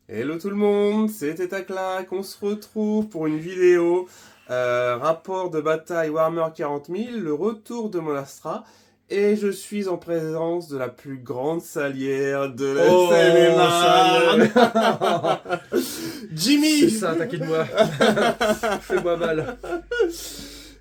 Hello tout le monde, c'est Tétaclac, on se retrouve pour une vidéo rapport de bataille Warhammer 40 000, le retour de mon Astra, et je suis en présence de la plus grande salière de la Oh, ça y est. Seine-et-Marne. C'est Jimmy ça, t'inquiète moi. Fais-moi mal.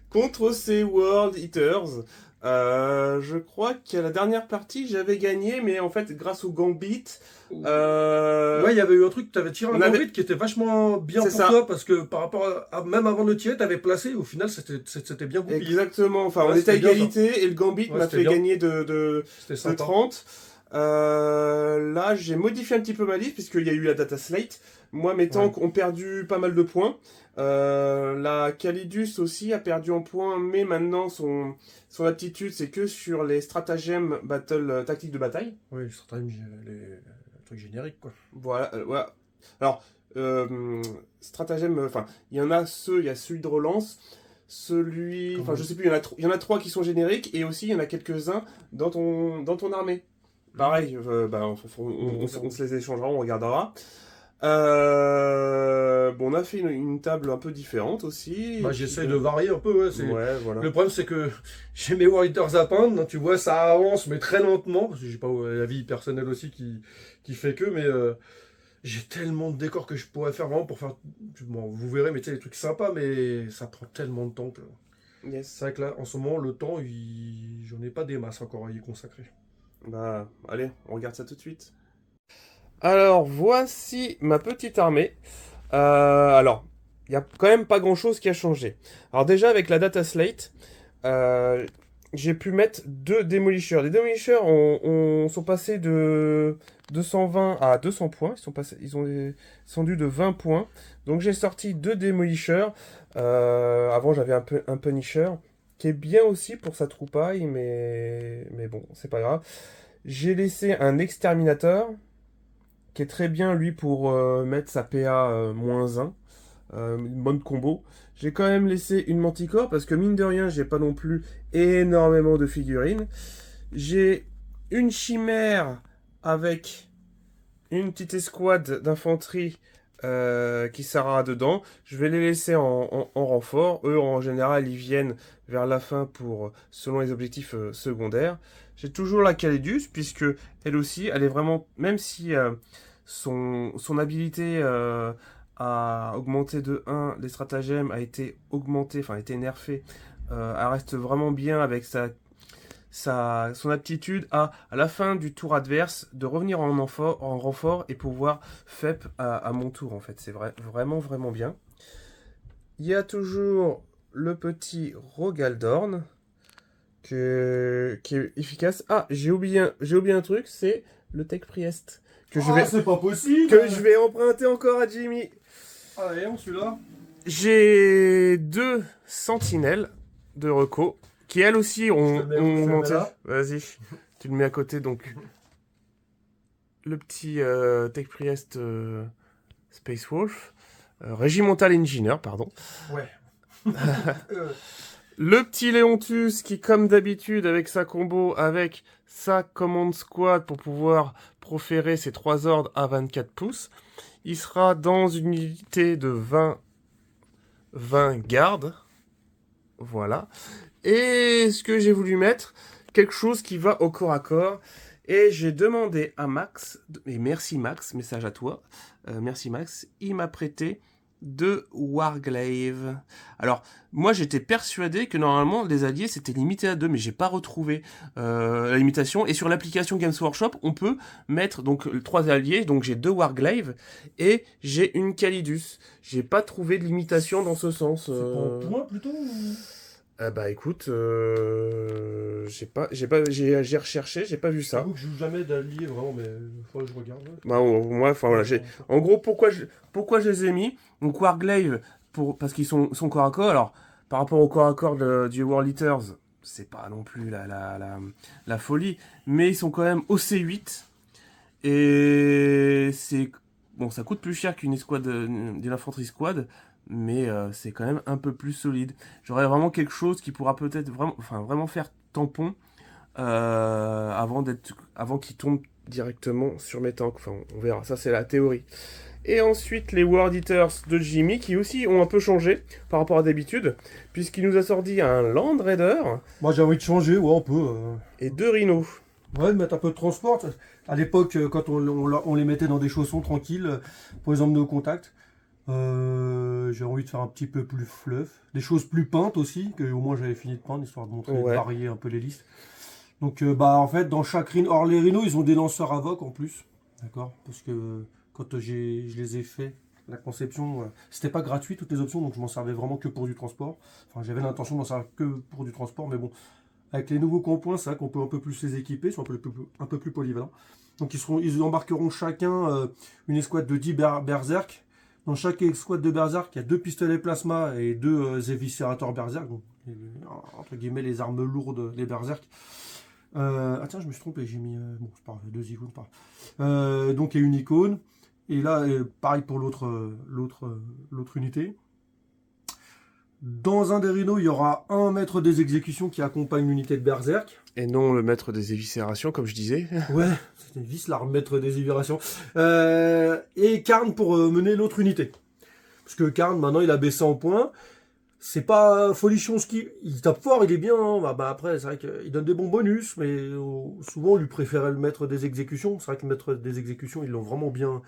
contre ces World Eaters. Je crois qu'à la dernière partie j'avais gagné, mais en fait grâce au Gambit, Ouais, il y avait eu un truc, t'avais tiré un on avait... gambit qui était vachement bien C'est pour ça. toi parce que par rapport même avant de le tirer, t'avais placé. Au final, c'était bien goupillé. Exactement, enfin on Ouais, était à c'était bien ça. égalité et le Gambit Ouais, m'a c'était fait bien. gagner C'était de sympa. 30. Là j'ai modifié un petit peu ma liste puisqu'il y a eu la data slate. Moi mes Ouais. tanks ont perdu pas mal de points. La Calidus aussi a perdu en points, mais maintenant son aptitude c'est que sur les stratagèmes battle, tactiques de bataille. Oui, certains les trucs génériques quoi. Voilà, voilà. Alors, stratagème, enfin, il y a celui de relance, celui, enfin, je Comment? sais plus, il y en a trois qui sont génériques, et aussi il y en a quelques-uns dans ton armée. Pareil, bah, on Regarde. se les échangera, on regardera. Bon, on a fait une table un peu différente aussi, et Bah, puis, j'essaye de varier un peu. Ouais, ouais, voilà. le problème, c'est que j'ai mes Warriors à peindre. Donc, tu vois, ça avance, mais très lentement. Parce que j'ai pas la vie personnelle aussi qui fait que. Mais j'ai tellement de décors que je pourrais faire vraiment pour faire. Bon, vous verrez, mais tu sais, les trucs sympas, mais ça prend tellement de temps que. Yes. C'est vrai que là, en ce moment, le temps, j'en ai pas des masses encore à y consacrer. Bah, allez, on regarde ça tout de suite. Alors, voici ma petite armée. Alors, il n'y a quand même pas grand-chose qui a changé. Alors déjà, avec la data slate, euh, j'ai pu mettre deux démolishers. Les démolishers sont passés de 220 à 200 points. Ils ont descendu de 20 points. Donc j'ai sorti deux démolishers. Avant, j'avais un punisher qui est bien aussi pour sa troupaille, mais bon, c'est pas grave. J'ai laissé un exterminateur qui est très bien lui pour mettre sa PA -1. Une bonne combo. J'ai quand même laissé une Manticore parce que mine de rien, j'ai pas non plus énormément de figurines. J'ai une chimère avec une petite escouade d'infanterie qui sera dedans. Je vais les laisser en renfort. Eux, en général, ils viennent vers la fin pour selon les objectifs secondaires. J'ai toujours la Calidus, puisque elle aussi, elle est vraiment, même si son habilité a augmenté de 1, les stratagèmes a été augmenté, enfin a été nerfé, elle reste vraiment bien avec son aptitude à la fin du tour adverse, de revenir en renfort et pouvoir FEP à mon tour, en fait. C'est vraiment, vraiment bien. Il y a toujours le petit Rogaldorn qui est efficace. Ah, j'ai oublié un truc, c'est le Tech Priest Ah, c'est pas possible! que je vais emprunter encore à Jimmy. Allez, on celui-là. J'ai deux sentinelles de Reco qui elles aussi ont Je te le mets monté. là. Vas-y, tu le mets à côté donc. Le petit Tech Priest Space Wolf, Regimental Engineer, pardon. Ouais. Euh, Le petit Leontus qui, comme d'habitude, avec sa combo, avec sa Command Squad pour pouvoir proférer ses 3 ordres à 24 pouces, il sera dans une unité de 20 gardes. Voilà. Et ce que j'ai voulu mettre, quelque chose qui va au corps à corps. Et j'ai demandé à Max, et merci Max, message à toi, merci Max, il m'a prêté deux Warglaive. Alors, moi j'étais persuadé que normalement les alliés c'était limité à deux, mais j'ai pas retrouvé la limitation. Et sur l'application Games Workshop, on peut mettre donc trois alliés, donc j'ai deux Warglaive et j'ai une Calidus. J'ai pas trouvé de limitation dans ce sens. c'est pas en point plutôt Bah écoute, j'ai recherché, j'ai pas vu Je ça. t'avoue que je joue jamais d'allié vraiment, mais faut que je regarde. Bah moi, enfin voilà, en gros pourquoi je les ai mis. Donc Warglaive parce qu'ils sont corps à corps. Alors par rapport au corps à corps du World Eaters, c'est pas non plus la folie, mais ils sont quand même au C8 et c'est bon, ça coûte plus cher qu'une escouade d'une infanterie squad, mais c'est quand même un peu plus solide. J'aurais vraiment quelque chose qui pourra peut-être vraiment faire tampon avant qu'il tombe directement sur mes tanks. Enfin, on verra. Ça, c'est la théorie. Et ensuite, les World Eaters de Jimmy, qui aussi ont un peu changé par rapport à d'habitude, puisqu'il nous a sorti un Land Raider Moi j'ai envie de changer, ouais, on peut. et 2 rhinos. Ouais, de mettre un peu de transport. À l'époque, quand on les mettait dans des chaussons tranquilles pour les emmener au contact, j'ai envie de faire un petit peu plus fluff. Des choses plus peintes aussi, que au moins j'avais fini de peindre, histoire de montrer, de Ouais. varier un peu les listes. Donc, en fait, dans chaque rhino, or les rhinos, ils ont des lanceurs AVOC en plus. D'accord. Parce que quand je les ai fait, la conception, c'était pas gratuit toutes les options, donc je m'en servais vraiment que pour du transport. Enfin, j'avais l'intention d'en servir que pour du transport, mais bon, avec les nouveaux compoints, c'est vrai qu'on peut un peu plus les équiper, ils sont un peu plus polyvalents. Donc ils embarqueront chacun une escouade de 10 berserk. Dans chaque escouade de berserk, il y a 2 pistolets plasma et 2 éviscérateurs berserk. Donc, entre guillemets, les armes lourdes, les berserk. Ah tiens, je me suis trompé, j'ai mis... bon, c'est pas grave, 2 icônes, pas grave. Donc il y a une icône. Et là, pareil pour l'autre unité. Dans un des rhinos, il y aura un maître des exécutions qui accompagne l'unité de berserk. Et non le maître des éviscérations, comme je disais. Ouais, c'était vice là, maître des éviscérations. Et Karn pour mener l'autre unité. Parce que Karn, maintenant, il a baissé en points. C'est pas folichon ce il tape fort, il est bien. Hein. Après, c'est vrai qu'il donne des bons bonus, mais souvent on lui préférait le maître des exécutions. C'est vrai que le maître des exécutions, ils l'ont vraiment bien.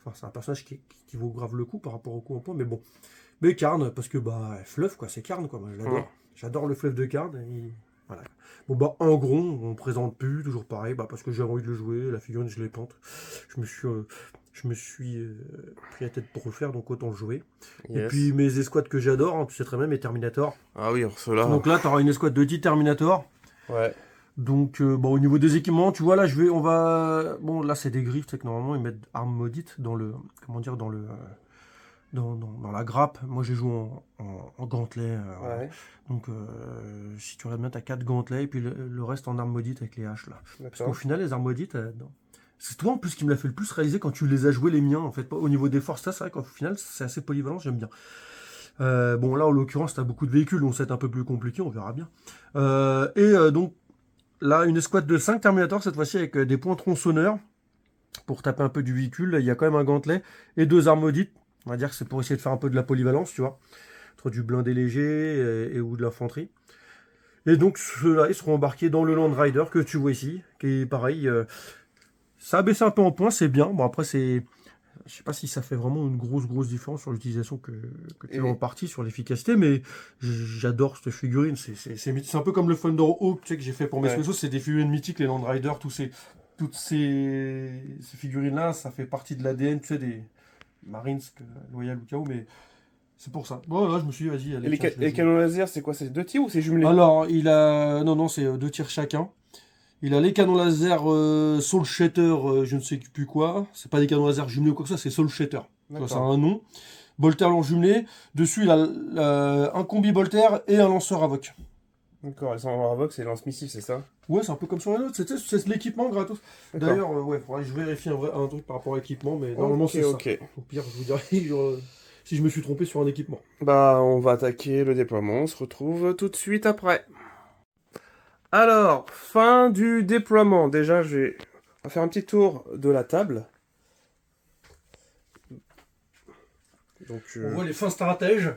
Enfin, c'est un personnage qui vaut grave le coup par rapport au coup en point, mais bon. Mais Karn, parce que fluff quoi, c'est Karn quoi, moi je l'adore. J'adore le fluff de Karn. Voilà. Bon en gros, on présente plus, toujours pareil, parce que j'ai envie de le jouer, la figurine je l'ai peinte. Je me suis pris la tête pour le faire, donc autant le jouer. Yes. Et puis mes escouades que j'adore, hein, tu sais très bien, mes Terminator. Ah oui, ceux-là. Donc là, tu auras une escouade de 10 Terminator. Ouais. Donc au niveau des équipements, tu vois là, bon là c'est des griffes, c'est que normalement ils mettent arme maudite dans le, comment dire, dans la grappe. Moi j'ai joué en gantelet. Ouais. Donc si tu regardes bien, tu as 4 gantelets et puis le reste en arme maudite avec les haches là. Parce qu'au final, les armes maudites, c'est toi en plus qui me l'a fait le plus réaliser quand tu les as joués les miens. En fait, au niveau des forces, ça c'est vrai qu'au final c'est assez polyvalent, j'aime bien. Bon là en l'occurrence, tu as beaucoup de véhicules, donc c'est un peu plus compliqué, on verra bien. Donc là, une escouade de 5 Terminators cette fois-ci avec des points tronçonneurs pour taper un peu du véhicule. Il y a quand même un gantelet et 2 armes maudites. On va dire que c'est pour essayer de faire un peu de la polyvalence, tu vois. Entre du blindé léger ou de l'infanterie. Et donc, ceux-là, ils seront embarqués dans le Land Rider que tu vois ici. Qui est pareil. Ça a baissé un peu en points, c'est bien. Bon, après, c'est... Je sais pas si ça fait vraiment une grosse différence sur l'utilisation que tu as en partie, sur l'efficacité, mais j'adore cette figurine. C'est un peu comme le Thunder Hawk, tu sais, que j'ai fait pour mes spéciaux. C'est des figurines mythiques, les Land Riders, toutes ces figurines-là, ça fait partie de l'ADN, tu sais, des Marines, loyal ou KO, mais c'est pour ça. Bon, là, je me suis dit, vas-y, allez. Et les canons laser, c'est quoi? C'est 2 tirs ou c'est jumelé? Alors, non, c'est 2 tirs chacun. Il a les canons laser Soul Shatter, je ne sais plus quoi. C'est pas des canons laser jumelés ou quoi que ça, c'est Soul Shatter. Ça a un nom. Bolter lance jumelé. Dessus, il a un combi Bolter et un lanceur Avoc. D'accord, les Avoc, c'est lance-missile, c'est ça? Ouais, c'est un peu comme sur les autres. C'est l'équipement gratos. D'ailleurs, faudrait que je vérifie un truc par rapport à l'équipement, mais normalement, c'est ça. Au pire, je vous dirai si je me suis trompé sur un équipement. On va attaquer le déploiement. On se retrouve tout de suite après. Alors, fin du déploiement. Déjà, on va faire un petit tour de la table. Donc, on voit les fins stratèges.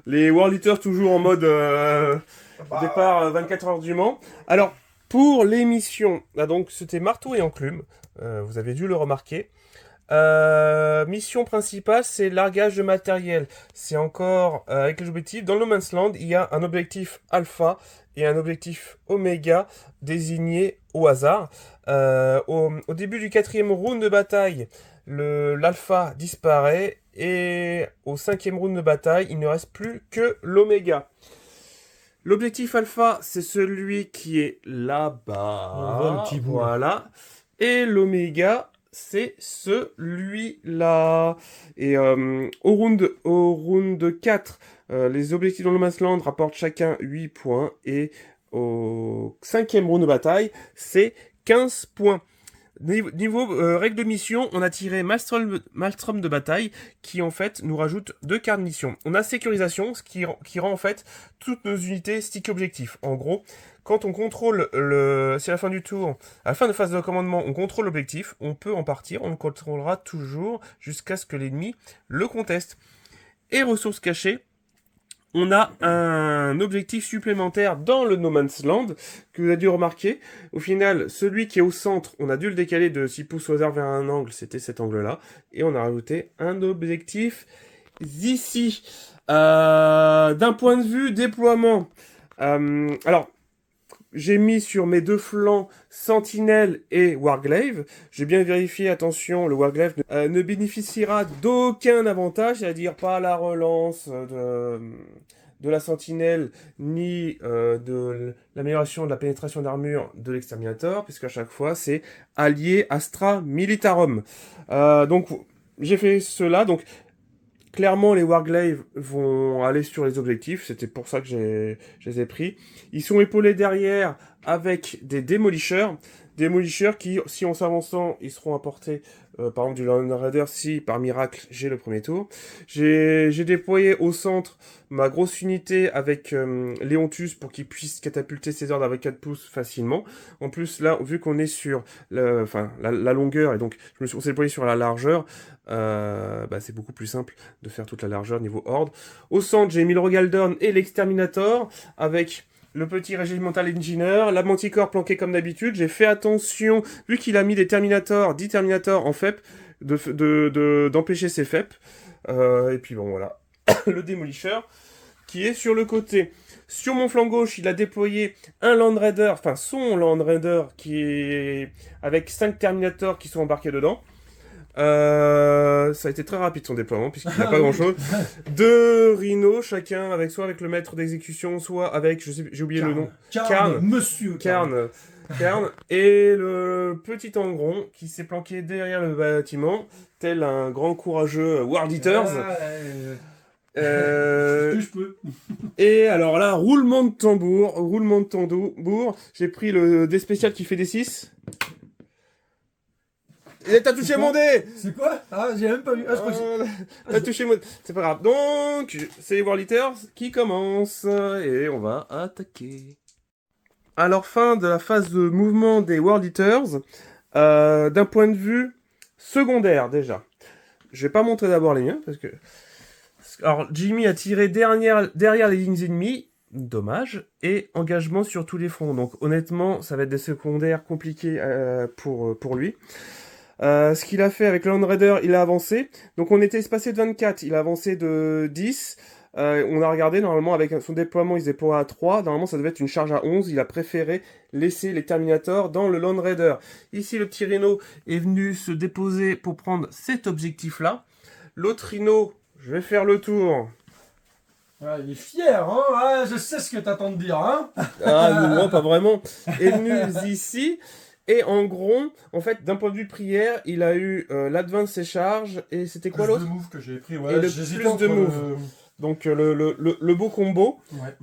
Les World Eaters toujours en mode départ 24 heures du Mans. Alors, pour l'émission, donc c'était marteau et enclume. Vous avez dû le remarquer. Mission principale, c'est largage de matériel. C'est encore avec les objectifs. Dans No Man's Land, il y a un objectif alpha et un objectif oméga désigné au hasard. Au début du 4e round de bataille, l'alpha disparaît et au 5e round de bataille, il ne reste plus que l'oméga. L'objectif alpha, c'est celui qui est là-bas. On voit le petit bout. Voilà. Et l'oméga, c'est celui-là. Et au round 4, les objectifs dans le Man's Land rapportent chacun 8 points. Et au 5e round de bataille, c'est 15 points. Niveau règle de mission, on a tiré Maelstrom de bataille, qui en fait nous rajoute 2 cartes de mission. On a sécurisation, ce qui rend en fait toutes nos unités stick objectif. En gros, quand on contrôle si à la fin du tour, à la fin de phase de commandement, on contrôle l'objectif, on peut en partir, on le contrôlera toujours jusqu'à ce que l'ennemi le conteste. Et ressources cachées, on a un objectif supplémentaire dans le No Man's Land, que vous avez dû remarquer. Au final, celui qui est au centre, on a dû le décaler de 6 pouces au hasard vers un angle, c'était cet angle-là. Et on a rajouté un objectif ici. D'un point de vue déploiement, alors, j'ai mis sur mes 2 flancs Sentinelle et Warglaive. J'ai bien vérifié, attention, le Warglaive ne bénéficiera d'aucun avantage, c'est-à-dire pas la relance de la Sentinelle, ni de l'amélioration de la pénétration d'armure de l'Exterminator, puisqu'à chaque fois, c'est allié Astra Militarum. Donc, j'ai fait cela, donc... Clairement, les Warglaive vont aller sur les objectifs, c'était pour ça que je les ai pris. Ils sont épaulés derrière avec des démolisseurs. Démolisseurs qui, si en s'avançant, ils seront apportés, par exemple, du Lone Raider, si par miracle j'ai le premier tour. J'ai déployé au centre ma grosse unité avec Léontus pour qu'il puisse catapulter ses ordres avec 4 pouces facilement. En plus, là, vu qu'on est sur la longueur, et donc on s'est déployé sur la largeur, c'est beaucoup plus simple de faire toute la largeur niveau horde. Au centre, j'ai mis le Rogaldorn et l'Exterminator avec le petit Regimental Engineer, la Manticore planquée comme d'habitude. J'ai fait attention, vu qu'il a mis des Terminators, 10 Terminators en FEP, d'empêcher ces FEP. Et puis bon, voilà. Le démolisseur qui est sur le côté. Sur mon flanc gauche, il a déployé un Land Raider, enfin son Land Raider, qui est avec 5 Terminators qui sont embarqués dedans. Ça a été très rapide son déploiement puisqu'il n'a pas grand chose. 2 rhinos chacun soit avec le maître d'exécution, soit avec, j'ai oublié le nom. Carne, monsieur Carne. Et le petit Angron qui s'est planqué derrière le bâtiment, tel un grand courageux War Eaters. Que je peux. Et alors là, roulement de tambour. J'ai pris le dé spécial qui fait des 6. Et t'as touché mon dé! C'est quoi? Ah, j'ai même pas vu. Ah, je crois que t'as touché mon dé. C'est pas grave. Donc, c'est les War Eaters qui commencent. Et on va attaquer. Alors, fin de la phase de mouvement des War Eaters. D'un point de vue secondaire, déjà. Je vais pas montrer d'abord les miens, parce que... Alors, Jimmy a tiré derrière les lignes ennemies. Dommage. Et engagement sur tous les fronts. Donc, honnêtement, ça va être des secondaires compliqués pour lui. Ce qu'il a fait avec le Land Raider, il a avancé. Donc on était espacé de 24, il a avancé de 10. On a regardé, normalement avec son déploiement, il se déploie à 3. Normalement ça devait être une charge à 11. Il a préféré laisser les Terminators dans le Land Raider. Ici le petit Rhino est venu se déposer pour prendre cet objectif-là. L'autre Rhino, je vais faire le tour. Ah, il est fier, hein. Ah, je sais ce que t'attends de dire, hein. Ah non, pas vraiment. Est venu ici. Et en gros, en fait, d'un point de vue prière, il a eu l'advance et charge, et c'était quoi l'autre? Le move que j'ai pris, ouais. Et le plus de move. Donc le beau combo. Ouais.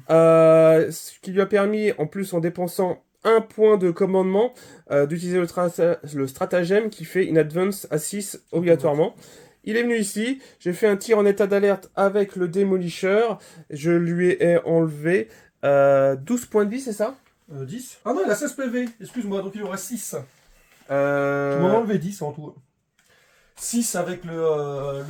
Ce qui lui a permis, en plus en dépensant un point de commandement, d'utiliser le stratagème qui fait une advance à 6 obligatoirement. Il est venu ici, j'ai fait un tir en état d'alerte avec le démolisseur, je lui ai enlevé 12 points de vie, c'est ça? 10. Ah non, il a 16 PV. Excuse-moi, donc il aurait 6. Tu Euh... m'en as enlevé 10 en tout. 6 avec le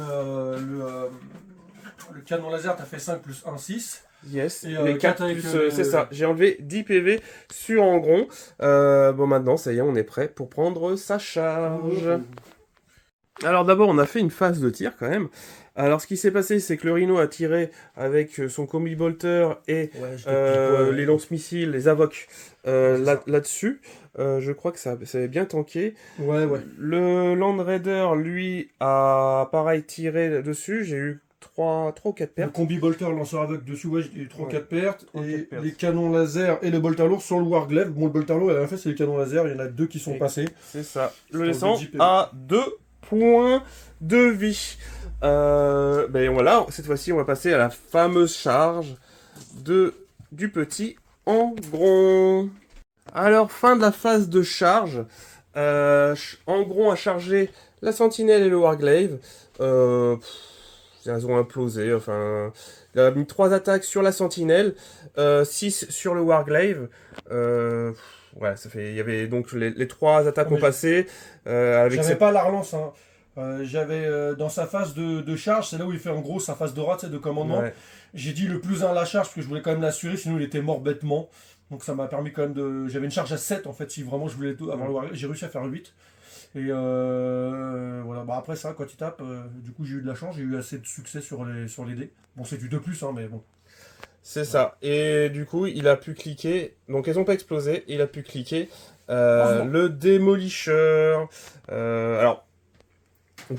canon laser, t'as fait 5 plus 1, 6. Yes, Et, les 4 avec, plus, c'est ça. J'ai enlevé 10 PV sur Angron. Bon, maintenant, ça y est, on est prêt pour prendre sa charge. Alors d'abord, on a fait une phase de tir quand même. Alors ce qui s'est passé, c'est que le Rhino a tiré avec son combi bolter et les lance-missiles, les avocs là-dessus. Je crois que ça avait bien tanké. Ouais. Le Land Raider, lui, a pareil tiré dessus. J'ai eu 3 ou 4 pertes. Le combi bolter, lanceur aveugle dessus, ouais, j'ai eu 3 ou 4 pertes. Et les canons laser et le bolter lourd sur le Warglaive. Bon, le bolter lourd, il a rien fait, c'est les canons laser. Il y en a 2 qui sont passés. C'est ça. Le laissant à 2 points de vie. Ben voilà, cette fois-ci, on va passer à la fameuse charge du petit Angron. Alors, fin de la phase de charge. En gros, à charger la sentinelle et le warglaive. Elles ont implosé. Enfin, il a mis 3 attaques sur la sentinelle, 6 sur le warglaive. Ouais, ça fait. Il y avait donc les 3 attaques Ah, ont mais passé. Avec j'avais cette... pas la relance, hein. J'avais dans sa phase de charge, c'est là où il fait en gros sa phase de rat, de commandement. Ouais. J'ai dit le plus 1 à la charge parce que je voulais quand même l'assurer, sinon il était mort bêtement. Donc ça m'a permis quand même de. J'avais une charge à 7 en fait, si vraiment je voulais avoir le warrior. J'ai réussi à faire 8. Et voilà, bah après ça, quand il tape, du coup j'ai eu de la chance, j'ai eu assez de succès sur les dés. Bon, c'est du 2 plus, hein, mais bon. C'est Voilà. ça. Et du coup, il a pu cliquer. Donc, elles ont pas explosé. Il a pu cliquer Heureusement. le Démolisher. Alors,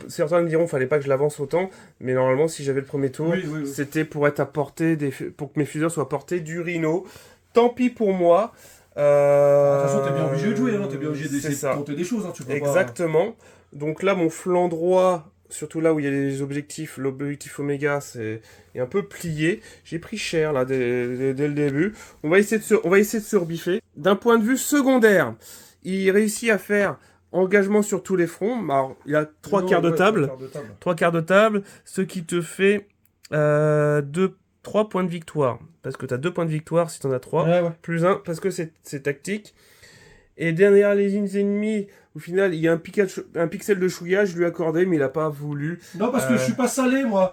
certains me diront fallait pas que je l'avance autant, mais normalement, si j'avais le premier tour, Oui, oui, oui. c'était pour être à portée pour que mes fuseurs soient à portée du Rhino. Tant pis pour moi. Bah, de toute façon, t'es bien obligé de jouer, hein. T'es bien obligé C'est d'essayer de ça. tenter des choses, hein. Tu peux pas. Exactement. Donc là, mon flanc droit, surtout là où il y a les objectifs, l'objectif Oméga, est un peu plié. J'ai pris cher là dès le début. On va essayer de se rebiffer. D'un point de vue secondaire, il réussit à faire engagement sur tous les fronts. Alors, il a 3 quarts de Ouais, trois table. quarts de table. 3 quarts de table, ce qui te fait 3 points de victoire. Parce que tu as 2 points de victoire si tu en as 3. Ouais, ouais. Plus 1 parce que c'est tactique. Et derrière les lignes ennemies, au final, il y a un pixel de chouïa, je lui ai accordé, mais il n'a pas voulu. Non, parce que je suis pas salé, moi.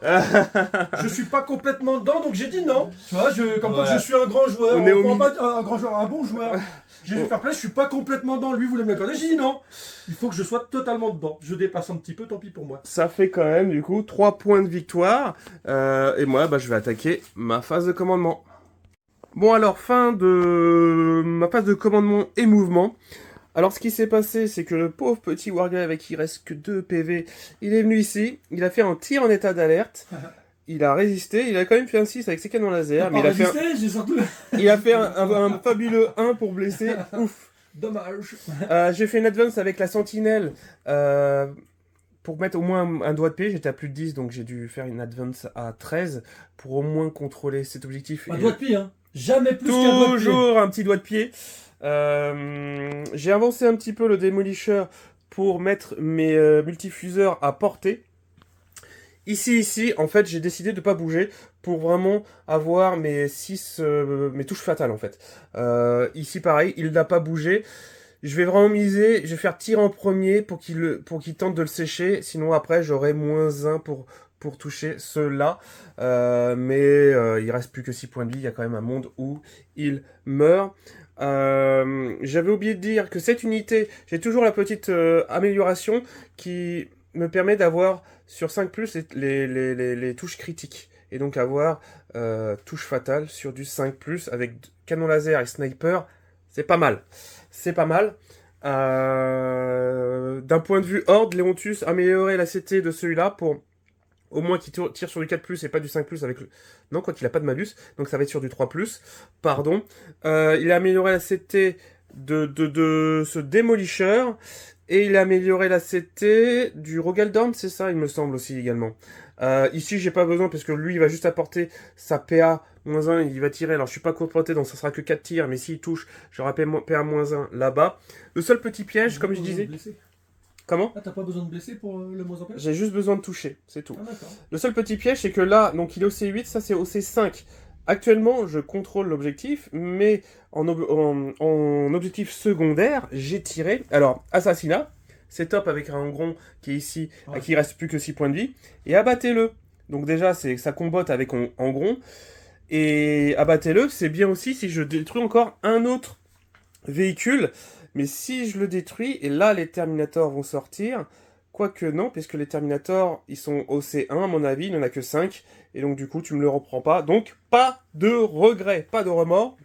Je suis pas complètement dedans, donc j'ai dit non. Tu vois, comme quoi Voilà. je suis un grand joueur, On est au enfin, milieu. pas un grand joueur, un bon joueur. J'ai fait fair play, je suis pas complètement dedans. Lui voulait me l'accorder, j'ai dit non. Il faut que je sois totalement dedans. Je dépasse un petit peu, tant pis pour moi. Ça fait quand même, du coup, 3 points de victoire. Et moi, bah, je vais attaquer ma phase de commandement. Bon, alors, fin de ma phase de commandement et mouvement. Alors, ce qui s'est passé, c'est que le pauvre petit Wargame avec qui reste que 2 PV, il est venu ici, il a fait un tir en état d'alerte. Il a résisté, il a quand même fait un 6 avec ses canons laser, mais Pas résisté, j'ai surtout. il a fait un fabuleux 1 pour blesser. Ouf. Dommage. J'ai fait une advance avec la sentinelle pour mettre au moins un doigt de pied. J'étais à plus de 10, donc j'ai dû faire une advance à 13 pour au moins contrôler cet objectif. Un Et doigt de pied, hein. Jamais plus qu'un doigt de pied. toujours un petit doigt de pied. J'ai avancé un petit peu le Demolisher pour mettre mes multifuseurs à portée. Ici, en fait, j'ai décidé de pas bouger pour vraiment avoir mes mes touches fatales, en fait. Ici, pareil, il n'a pas bougé. Je vais vraiment miser, je vais faire tir en premier pour qu'il tente de le sécher. Sinon, après, j'aurai -1 pour toucher ceux-là. Il reste plus que 6 points de vie. Il y a quand même un monde où il meurt. J'avais oublié de dire que cette unité, j'ai toujours la petite amélioration qui me permet d'avoir sur 5 plus les touches critiques. Et donc avoir touche fatale sur du 5 plus avec canon laser et sniper, c'est pas mal. C'est pas mal. D'un point de vue horde, Leontus a amélioré la CT de celui-là pour au moins qu'il tire sur du 4 plus et pas du 5 plus avec le... Non, quand il a pas de malus, donc ça va être sur du 3 plus. Pardon. Il a amélioré la CT de ce Demolisher. Et il a amélioré la CT du Rogaldorn, c'est ça, il me semble aussi également. Ici, j'ai pas besoin parce que lui, il va juste apporter sa PA-1, il va tirer. Alors, je suis pas confronté, donc ça sera que 4 tirs, mais s'il touche, j'aurai PA-1 là-bas. Le seul petit piège, comme je disais. Comment? Ah, t'as pas besoin de blesser pour le moins en plus? J'ai juste besoin de toucher, c'est tout. Ah, d'accord. Le seul petit piège, c'est que là, donc il est au C8, ça c'est au C5. Actuellement, je contrôle l'objectif, mais en objectif secondaire, j'ai tiré. Alors, assassinat, c'est top avec un Hongron qui est ici, Ouais. à qui il reste plus que 6 points de vie. Et abattez-le. Donc déjà, ça combotte avec Hongron. Et abattez-le, c'est bien aussi si je détruis encore un autre véhicule. Mais si je le détruis, et là les Terminators vont sortir, quoique non, puisque les Terminators, ils sont au C1 à mon avis, il n'y en a que 5, et donc du coup tu me le reprends pas. Donc pas de regret, pas de remords.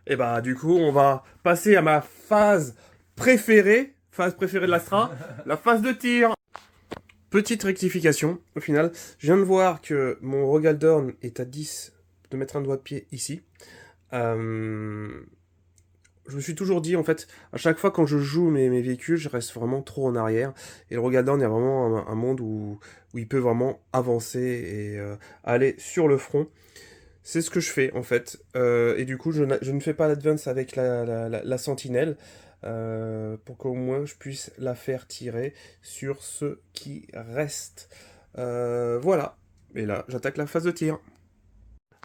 Et bah du coup on va passer à ma phase préférée de l'Astra, la phase de tir. Petite rectification, au final, je viens de voir que mon Rogaldorn est à 10 de mettre un doigt de pied ici. Je me suis toujours dit, en fait, à chaque fois quand je joue mes véhicules, je reste vraiment trop en arrière. Et le Rogaldorn, il y a vraiment un monde où il peut vraiment avancer et aller sur le front. C'est ce que je fais, en fait. Et du coup, je ne fais pas l'advance avec la sentinelle. pour qu'au moins je puisse la faire tirer sur ce qui reste. Voilà. Et là, j'attaque la phase de tir.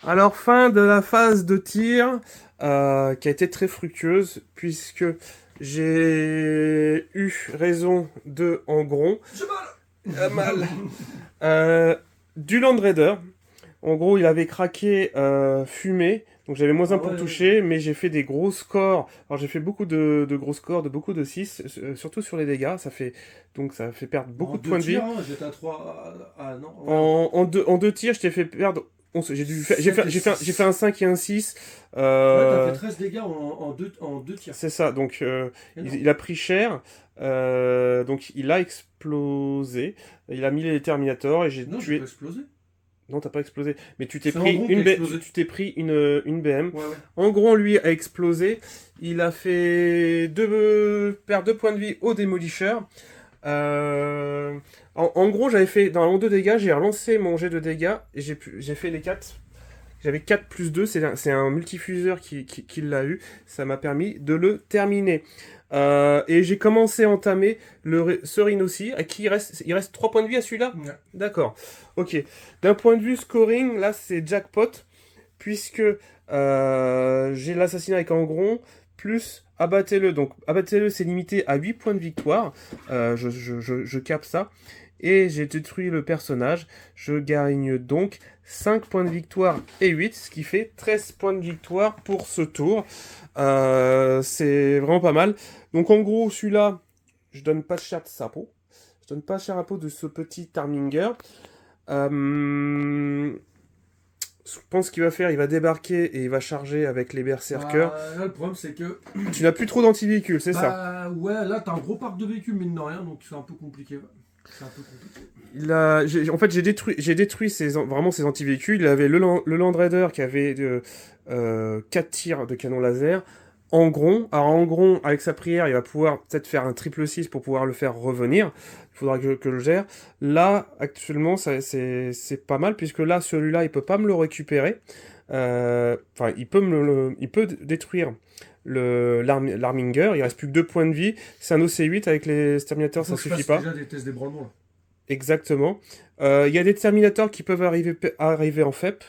Alors, fin de la phase de tir, qui a été très fructueuse, puisque j'ai eu raison de Angron. J'ai mal. Du Land Raider. En gros, il avait craqué fumé, donc j'avais moins 1 pour toucher, mais j'ai fait des gros scores. Alors j'ai fait beaucoup de gros scores, de beaucoup de 6, surtout sur les dégâts. Ça fait perdre beaucoup de points de vie. J'étais à 3. Ah non. En deux tirs, je t'ai fait perdre. J'ai fait un 5 et un 6. Ouais, t'as fait 13 dégâts en deux tirs. C'est ça, donc il a pris cher. Donc il a explosé. Il a mis les Terminators et j'ai Non, tué. j'ai pas explosé. Non, t'as pas explosé. Mais tu t'es C'est pris Angron qui a explosé. tu t'es pris une BM. Ouais. En gros, lui a explosé. Il a fait perdre 2 points de vie au Démolisher. En gros, j'avais fait dans mon 2 dégâts, j'ai relancé mon jet de dégâts et j'ai fait les 4. J'avais 4 plus 2, c'est un multifuseur qui l'a eu. Ça m'a permis de le terminer. Et j'ai commencé à entamer ce Rhino-ci, à qui il reste 3 points de vie à celui-là. Ouais. D'accord. Ok. D'un point de vue scoring, là c'est jackpot, puisque j'ai l'assassinat avec Angron, plus abattez-le. Donc abattez-le, c'est limité à 8 points de victoire. Je capte ça. Et j'ai détruit le personnage. Je gagne donc 5 points de victoire et 8, ce qui fait 13 points de victoire pour ce tour. C'est vraiment pas mal. Donc en gros, celui-là, je donne pas cher de sa peau. Je donne pas cher à peau de ce petit Tarminger. Je pense qu'il va faire, il va débarquer et il va charger avec les berserkers. Là, le problème, c'est que. Tu n'as plus trop d'antivéhicules, c'est ça? Ouais, là, t'as un gros parc de véhicules, mine de rien, donc c'est un peu compliqué. C'est un peu compliqué. En fait, j'ai détruit vraiment ses antivéhicules. Il avait le Land Raider qui avait 4 tirs de canon laser. Angron. Alors, Angron, avec sa prière, il va pouvoir peut-être faire un triple 6 pour pouvoir le faire revenir. Il faudra que je le gère. Là, actuellement, c'est pas mal, puisque là, celui-là, il peut pas me le récupérer. Enfin, il peut détruire l'Arminger. Il reste plus que 2 points de vie. C'est un OC8 avec les Terminators, ça suffit pas. Déjà des tests d'ébranlement, là. Exactement. Il y a des Terminators qui peuvent arriver en FEP.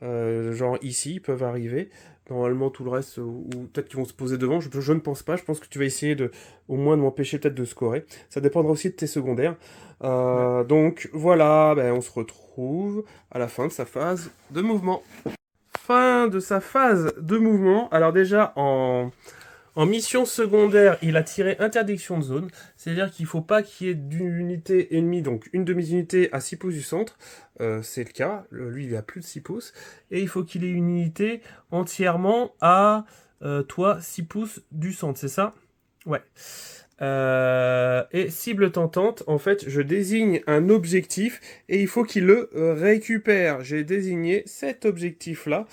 Genre ici, ils peuvent arriver. Normalement, tout le reste, ou peut-être qu'ils vont se poser devant. Je ne pense pas. Je pense que tu vas essayer au moins de m'empêcher peut-être de scorer. Ça dépendra aussi de tes secondaires. Ouais. Donc voilà, on se retrouve à la fin de sa phase de mouvement. Fin de sa phase de mouvement. Alors déjà, en mission secondaire, il a tiré interdiction de zone. C'est-à-dire qu'il ne faut pas qu'il y ait d'unité ennemie, donc une demi-unité à 6 pouces du centre. C'est le cas. Lui, il a plus de 6 pouces. Et il faut qu'il ait une unité entièrement à 6 pouces du centre, c'est ça? Ouais. Et cible tentante, en fait, je désigne un objectif et il faut qu'il le récupère. J'ai désigné cet objectif-là.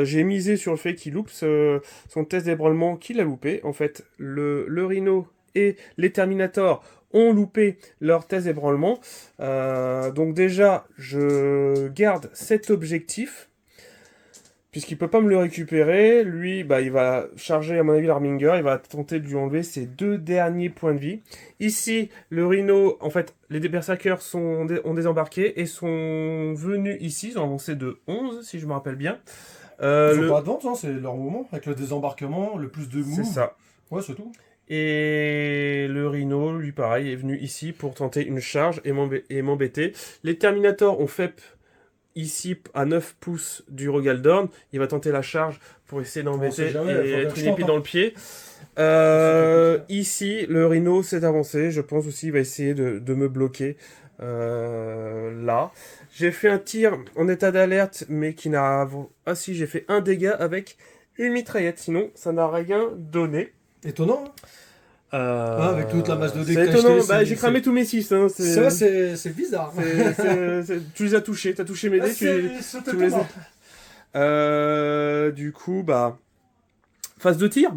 J'ai misé sur le fait qu'il loupe son test d'ébranlement qu'il a loupé. En fait, le Rhino et les Terminators ont loupé leur test d'ébranlement. Donc déjà, je garde cet objectif. Puisqu'il peut pas me le récupérer, lui, il va charger à mon avis l'Arminger, il va tenter de lui enlever ses 2 derniers points de vie. Ici, le Rhino, en fait, les Berserkers ont désembarqué et sont venus ici, ils ont avancé de 11, si je me rappelle bien. Ils ont pas de vente, hein, c'est leur moment, avec le désembarquement, le plus de moves. C'est ça. Ouais, c'est tout. Et le Rhino, lui, pareil, est venu ici pour tenter une charge et m'embêter. Les Terminators ont fait ici à 9 pouces du Rogaldorn, il va tenter la charge pour essayer d'embêter et être une épée dans le pied. Ici, le Rhino s'est avancé, je pense aussi il va essayer de me bloquer là. J'ai fait un tir en état d'alerte, mais qui n'a... Ah si, j'ai fait un dégât avec une mitraillette, sinon ça n'a rien donné. Étonnant, hein. Avec toute la masse de dégâts. C'est étonnant, j'ai cramé tous mes 6. Hein, c'est bizarre. Tu les as touchés, t'as touché mes dés, tu les as. Du coup, phase de tir.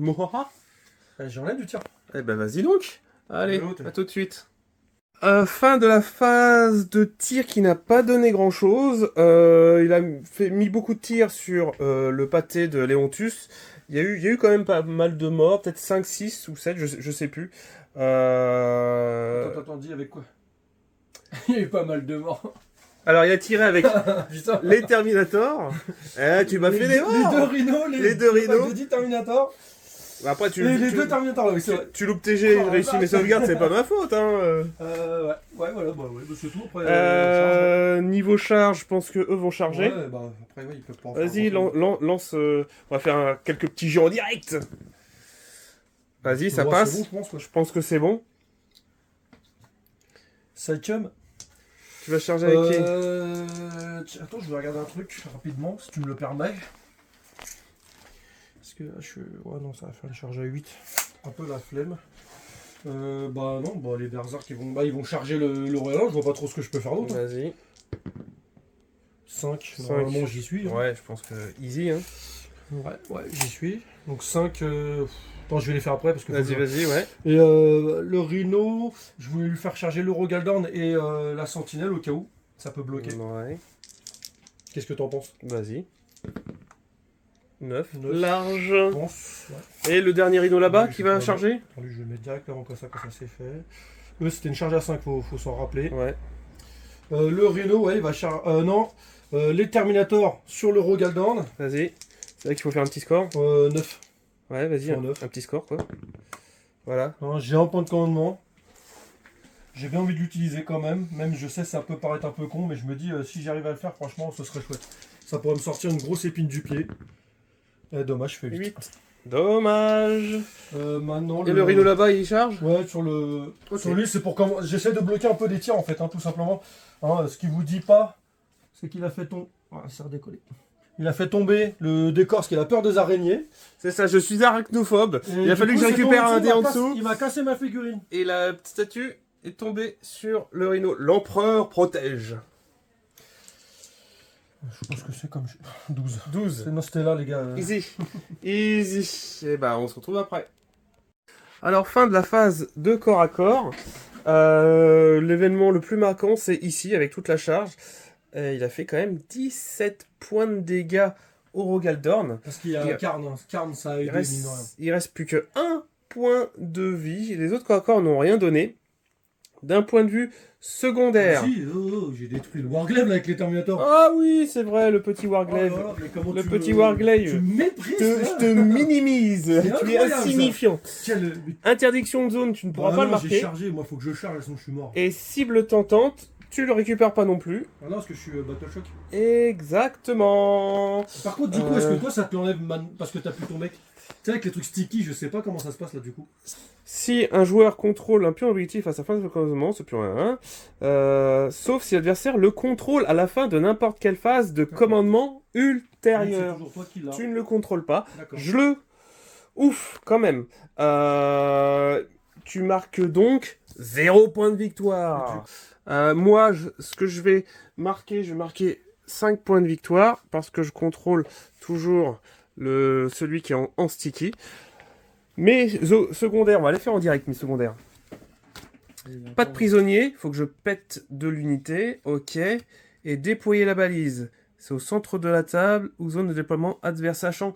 J'en ai du tir. Eh ben vas-y donc. Allez, à tout de suite. Fin de la phase de tir qui n'a pas donné grand chose. Il a mis beaucoup de tirs sur le pâté de Léontus. il y a eu quand même pas mal de morts, peut-être 5, 6 ou 7, je sais plus. Attends, dis avec quoi? Il y a eu pas mal de morts. Alors, il a tiré avec Putain. les Terminators. Tu m'as fait des morts. Les deux rhinos, Les deux rhinos. Les 10 Terminators. Après, Les deux Terminators, là, oui, c'est vrai. tu loupes tes jets, Oh, réussis vache. mes sauvegardes, c'est pas ma faute. Hein. Ouais, voilà, bah, c'est tout. Après, Niveau charge, je pense que eux vont charger. ouais, bah, après, ouais, ils peuvent pas en faire Vas-y, grand-chose. lance. On va faire quelques petits jets en direct. Vas-y, ça Ouais, passe. c'est bon, je pense, ouais. Je pense que c'est bon. Sidechum. Tu vas charger avec qui? Attends, je vais regarder un truc rapidement, si tu me le permets. Parce que là, ouais, non, ça va faire une charge à 8. Un peu la flemme. Bah non, bah les Berserk ils vont charger le Royal, je vois pas trop ce que je peux faire d'autre. Vas-y. 5, 5. normalement j'y suis. Hein. Ouais, je pense que easy. Hein. Ouais, j'y suis. Donc 5. Attends, je vais les faire après parce que. Vas-y, ouais. Et le Rhino, je voulais lui faire charger le Rogaldorn et la Sentinelle au cas où. Ça peut bloquer. Ouais. Qu'est-ce que t'en penses? Vas-y. 9. 9. Large. Je pense. Ouais. Et le dernier rhino là-bas Oui, qui je va sais pas. charger? Attends, lui, je vais le mettre directement comme ça quand ça c'est fait. Eux, c'était une charge à 5, faut s'en rappeler. Ouais. Le Rhino, ouais, il va charger. Non. Les Terminators sur le Rogaldorn. Vas-y. C'est vrai qu'il faut faire un petit score. 9. Ouais, vas-y, Sur un 9. petit score quoi. Voilà. Hein, j'ai un point de commandement. J'ai bien envie de l'utiliser quand même. Même je sais ça peut paraître un peu con, mais je me dis si j'arrive à le faire, franchement, ce serait chouette. Ça pourrait me sortir une grosse épine du pied. Dommage, je fais 8. 8. Dommage. Maintenant, Et le rhino là-bas il charge? Ouais, sur le. Ok. Sur lui, c'est pour comment. J'essaie de bloquer un peu des tirs en fait, hein, tout simplement. Hein, ce qu'il vous dit pas, c'est qu'il a fait tomber. Ah, ça a redécollé. Il a fait tomber le décor parce qu'il a peur des araignées. C'est ça, je suis arachnophobe. Et Il a du fallu coup, que je c'est récupère tombé un dessus, dé en il m'a dessous. Il m'a cassé ma figurine. Et la petite statue est tombée sur le rhino. L'empereur protège. Je pense que c'est comme 12. 12. Non, c'était là, les gars. Easy. Easy. Et bah, on se retrouve après. Alors, fin de la phase de corps à corps. L'événement le plus marquant, c'est ici, avec toute la charge. Il a fait quand même 17 points de dégâts au Rogaldorn. Parce qu'il y a Karn. Hein. Karn, ça a aidé, mine de rien. Il reste plus que 1 point de vie. Les autres corps à corps n'ont rien donné. D'un point de vue secondaire. Ah, si, j'ai détruit le Warglaive là, avec les Terminators. Ah oui, c'est vrai, le petit Oh Warglaive. là là, mais comment Le tu petit me- Warglaive. Tu me méprises Je là. te minimise. C'est Tu es incroyable, ça. insignifiant. Tiens, Interdiction de zone, tu ne pourras Ah pas non, le j'ai marquer. chargé, moi faut que je charge, sinon je suis mort. Et cible tentante, tu le récupères pas non plus. Ah non, parce que je suis Battle Shock. Exactement. Par contre, du coup, est-ce que toi ça te l'enlève parce que t'as plus ton mec? Tu sais, avec les trucs sticky, je sais pas comment ça se passe là du coup. Si un joueur contrôle un pion objectif à sa fin de commandement, ce pion est 1, sauf si l'adversaire le contrôle à la fin de n'importe quelle phase de commandement C'est ultérieure. toujours toi qui l'as. Tu ne le contrôles pas. D'accord. Je le... Ouf, quand même. Tu marques donc 0 point de victoire. Moi, ce que je vais marquer 5 points de victoire parce que je contrôle toujours celui qui est en sticky. Mes secondaires, on va les faire en direct, mes secondaires. Pas de prisonnier, faut que je pète de l'unité, ok. Et déployer la balise. C'est au centre de la table ou zone de déploiement adverse, sachant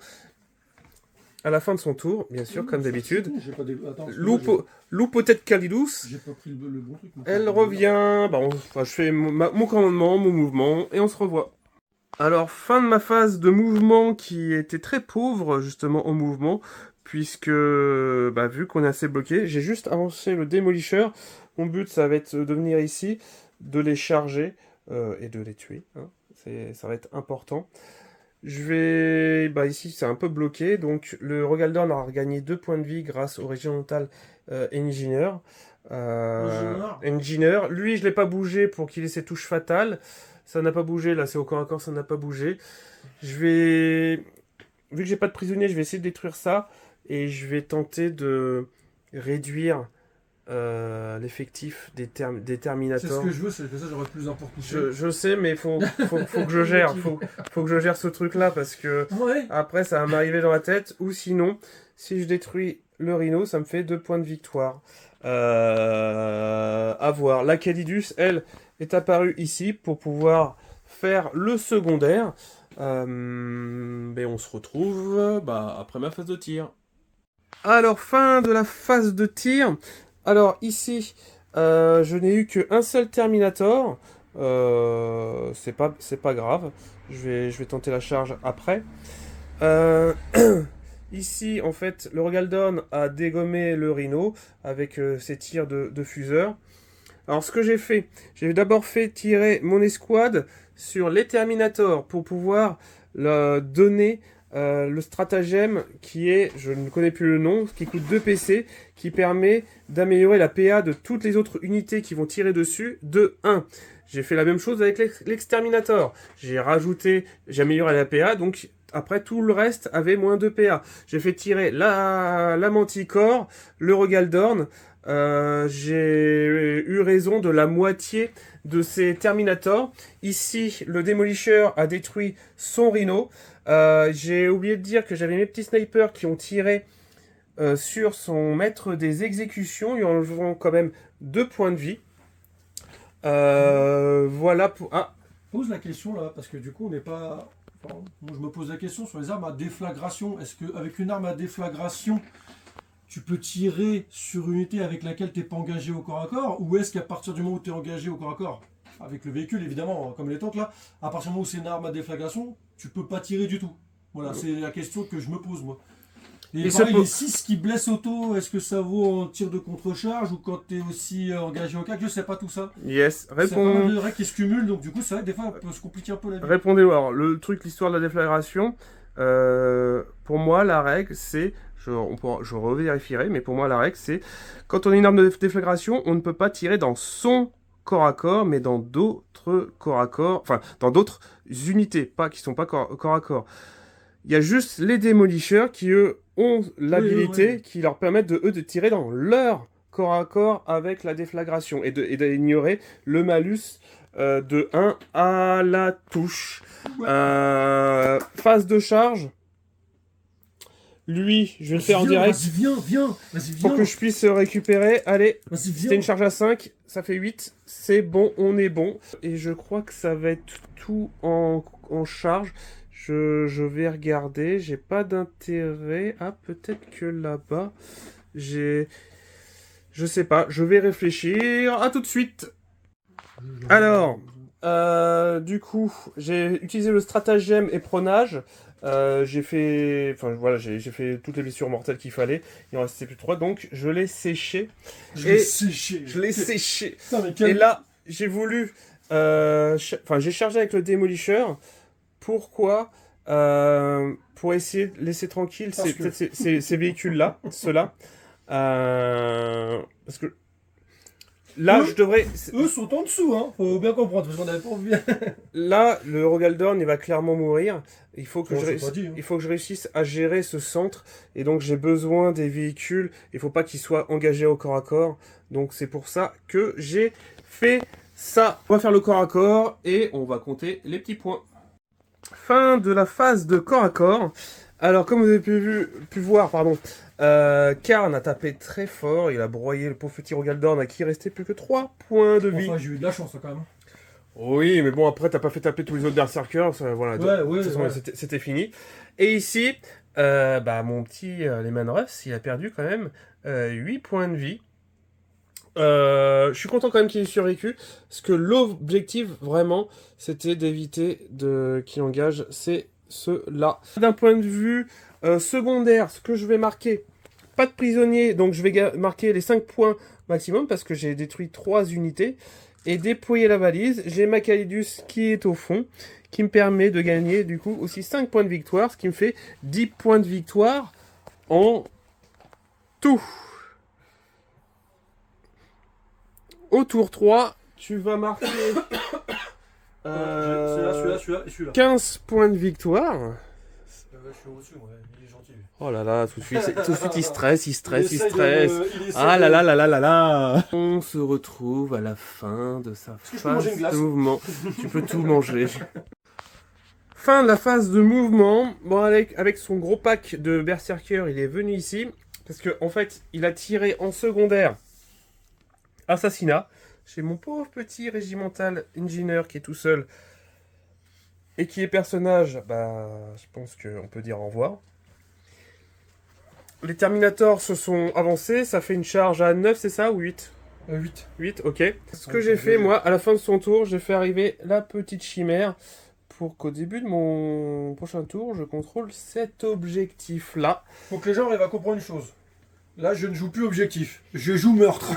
à la fin de son tour, bien sûr, comme d'habitude. J'ai pas des... Attends, Loupe tête Calidus. j'ai pas pris le bon truc. Elle revient. Bah, je fais mon commandement, mon mouvement, et on se revoit. Alors, fin de ma phase de mouvement qui était très pauvre, justement, au mouvement, puisque, bah, vu qu'on est assez bloqué, j'ai juste avancé le Démolisher. Mon but, ça va être de venir ici, de les charger et de les tuer. Hein. Ça va être important. Je vais... Bah, ici, c'est un peu bloqué, donc le Rogaldorn aura gagné 2 points de vie grâce au Regimental Engineer. Engineer. Lui, je l'ai pas bougé pour qu'il ait ses touches fatales. Ça n'a pas bougé, là, c'est au corps à corps, ça n'a pas bougé. Je vais... Vu que j'ai pas de prisonnier, je vais essayer de détruire ça. Et je vais tenter de réduire l'effectif des C'est Terminators. ce que je veux, c'est que ça j'aurais plus d'importance. Je sais, mais faut que je gère. Faut que je gère ce truc-là, parce que Ouais. après, ça va m'arriver dans la tête. Ou sinon, si je détruis le Rhino, ça me fait 2 points de victoire. À voir. La Calidus, elle, est apparue ici pour pouvoir faire le secondaire. Mais on se retrouve après ma phase de tir. Alors, fin de la phase de tir. Alors, ici, je n'ai eu qu'un seul Terminator. C'est pas grave. Je vais tenter la charge après. Euh, Ici, en fait, le Rogaldorn a dégommé le Rhino avec ses tirs de fuseur. Alors, ce que j'ai d'abord fait tirer mon escouade sur les Terminators pour pouvoir leur donner le stratagème qui est, je ne connais plus le nom, qui coûte 2 PC, qui permet d'améliorer la PA de toutes les autres unités qui vont tirer dessus de 1. J'ai fait la même chose avec l'exterminator. J'ai amélioré la PA, donc après tout le reste avait moins de PA. J'ai fait tirer la Manticore, le Rogaldorn. J'ai eu raison de la moitié de ces Terminators. Ici, le Demolisher a détruit son Rhino. J'ai oublié de dire que j'avais mes petits snipers qui ont tiré sur son maître des exécutions, lui enlevant quand même 2 points de vie. Voilà pour... Ah, Pose la question là, parce que du coup on n'est pas... Enfin, moi je me pose la question sur les armes à déflagration. Est-ce qu'avec une arme à déflagration, tu peux tirer sur une unité avec laquelle tu n'es pas engagé au corps à corps? Ou est-ce qu'à partir du moment où tu es engagé au corps à corps, avec le véhicule évidemment, comme les tanks là, à partir du moment où c'est une arme à déflagration, tu peux pas tirer du tout? Voilà, c'est la question que je me pose moi. Et pareil, les 6 qui blessent auto, est-ce que ça vaut en tir de contre-charge ou quand tu es aussi engagé au CAC? Je sais pas tout ça. yes, C'est pas mal de règles qui se cumulent, donc du coup c'est vrai que des fois ça peut se compliquer un peu la vie. répondez. Alors, le truc, l'histoire de la déflagration, pour moi, la règle, c'est... Je revérifierai, mais pour moi, la règle, c'est... Quand on a une arme de déflagration, on ne peut pas tirer dans son corps à corps, mais dans d'autres corps à corps... Enfin, dans d'autres unités, pas qui sont pas corps à corps. Il y a juste les démolishers qui, eux, ont l'habilité qui leur permettent de tirer dans leur corps à corps avec la déflagration et d'ignorer le malus de 1 à la touche. Phase de charge. Lui, je vais le faire en direct. Vas-y, viens. Pour que je puisse récupérer. Allez, Vas-y, viens. c'était une charge à 5, ça fait 8. C'est bon, on est bon. Et je crois que ça va être tout en charge. Je vais regarder, j'ai pas d'intérêt. Ah, peut-être que là-bas, je sais pas, je vais réfléchir. À tout de suite. Alors, du coup, j'ai utilisé le stratagème et pronage. J'ai fait toutes les blessures mortelles qu'il fallait. Il en restait plus que 3, donc je l'ai séché. Je l'ai séché. Et là, j'ai voulu... j'ai chargé avec le Demolisher. Pourquoi pour essayer de laisser tranquille ces véhicules-là, ceux-là. Parce que là, je devrais... Eux sont en dessous, hein. Faut bien comprendre, parce qu'on avait pas envie. Là, le Rogaldorn, il va clairement mourir. Il faut que il faut que je réussisse à gérer ce centre. Et donc, j'ai besoin des véhicules. Il faut pas qu'ils soient engagés au corps à corps. Donc, c'est pour ça que j'ai fait ça. On va faire le corps à corps et on va compter les petits points. Fin de la phase de corps à corps. Alors, comme vous avez pu voir, Karn a tapé très fort. Il a broyé le pauvre petit Rogaldorn à qui il restait plus que 3 points de vie. Enfin, j'ai eu de la chance quand même. Oui, mais bon, après, t'as pas fait taper tous les autres berserkers. Voilà, ouais. C'était fini. Et ici, mon petit Lehman Russ, il a perdu quand même 8 points de vie. Je suis content quand même qu'il ait survécu, parce que l'objectif vraiment c'était d'éviter qu'il engage ceux-là. D'un point de vue secondaire, ce que je vais marquer, pas de prisonniers, donc je vais marquer les 5 points maximum parce que j'ai détruit 3 unités et déployer la valise. J'ai Macalidus qui est au fond, qui me permet de gagner du coup aussi 5 points de victoire, ce qui me fait 10 points de victoire en tout. Au tour 3, tu vas marquer celui-là. 15 points de victoire. Je suis au-dessus, moi, il est gentil. Oh là là, tout de suite il stresse. Ah là là. On se retrouve à la fin de sa phase de mouvement. Tu peux tout manger. Fin de la phase de mouvement. Bon, avec son gros pack de berserker, il est venu ici. Parce que en fait, il a tiré en secondaire assassinat chez mon pauvre petit régimental engineer qui est tout seul Et qui est personnage, bah, je pense qu'on peut dire au revoir. Les Terminators se sont avancés, ça fait une charge à 9, c'est ça, ou 8? 8. 8, ok. Ce que j'ai fait, moi, à la fin de son tour, j'ai fait arriver la petite chimère pour qu'au début de mon prochain tour, je contrôle cet objectif-là. Faut que les gens arrivent à comprendre une chose. Là, je ne joue plus objectif, je joue meurtre.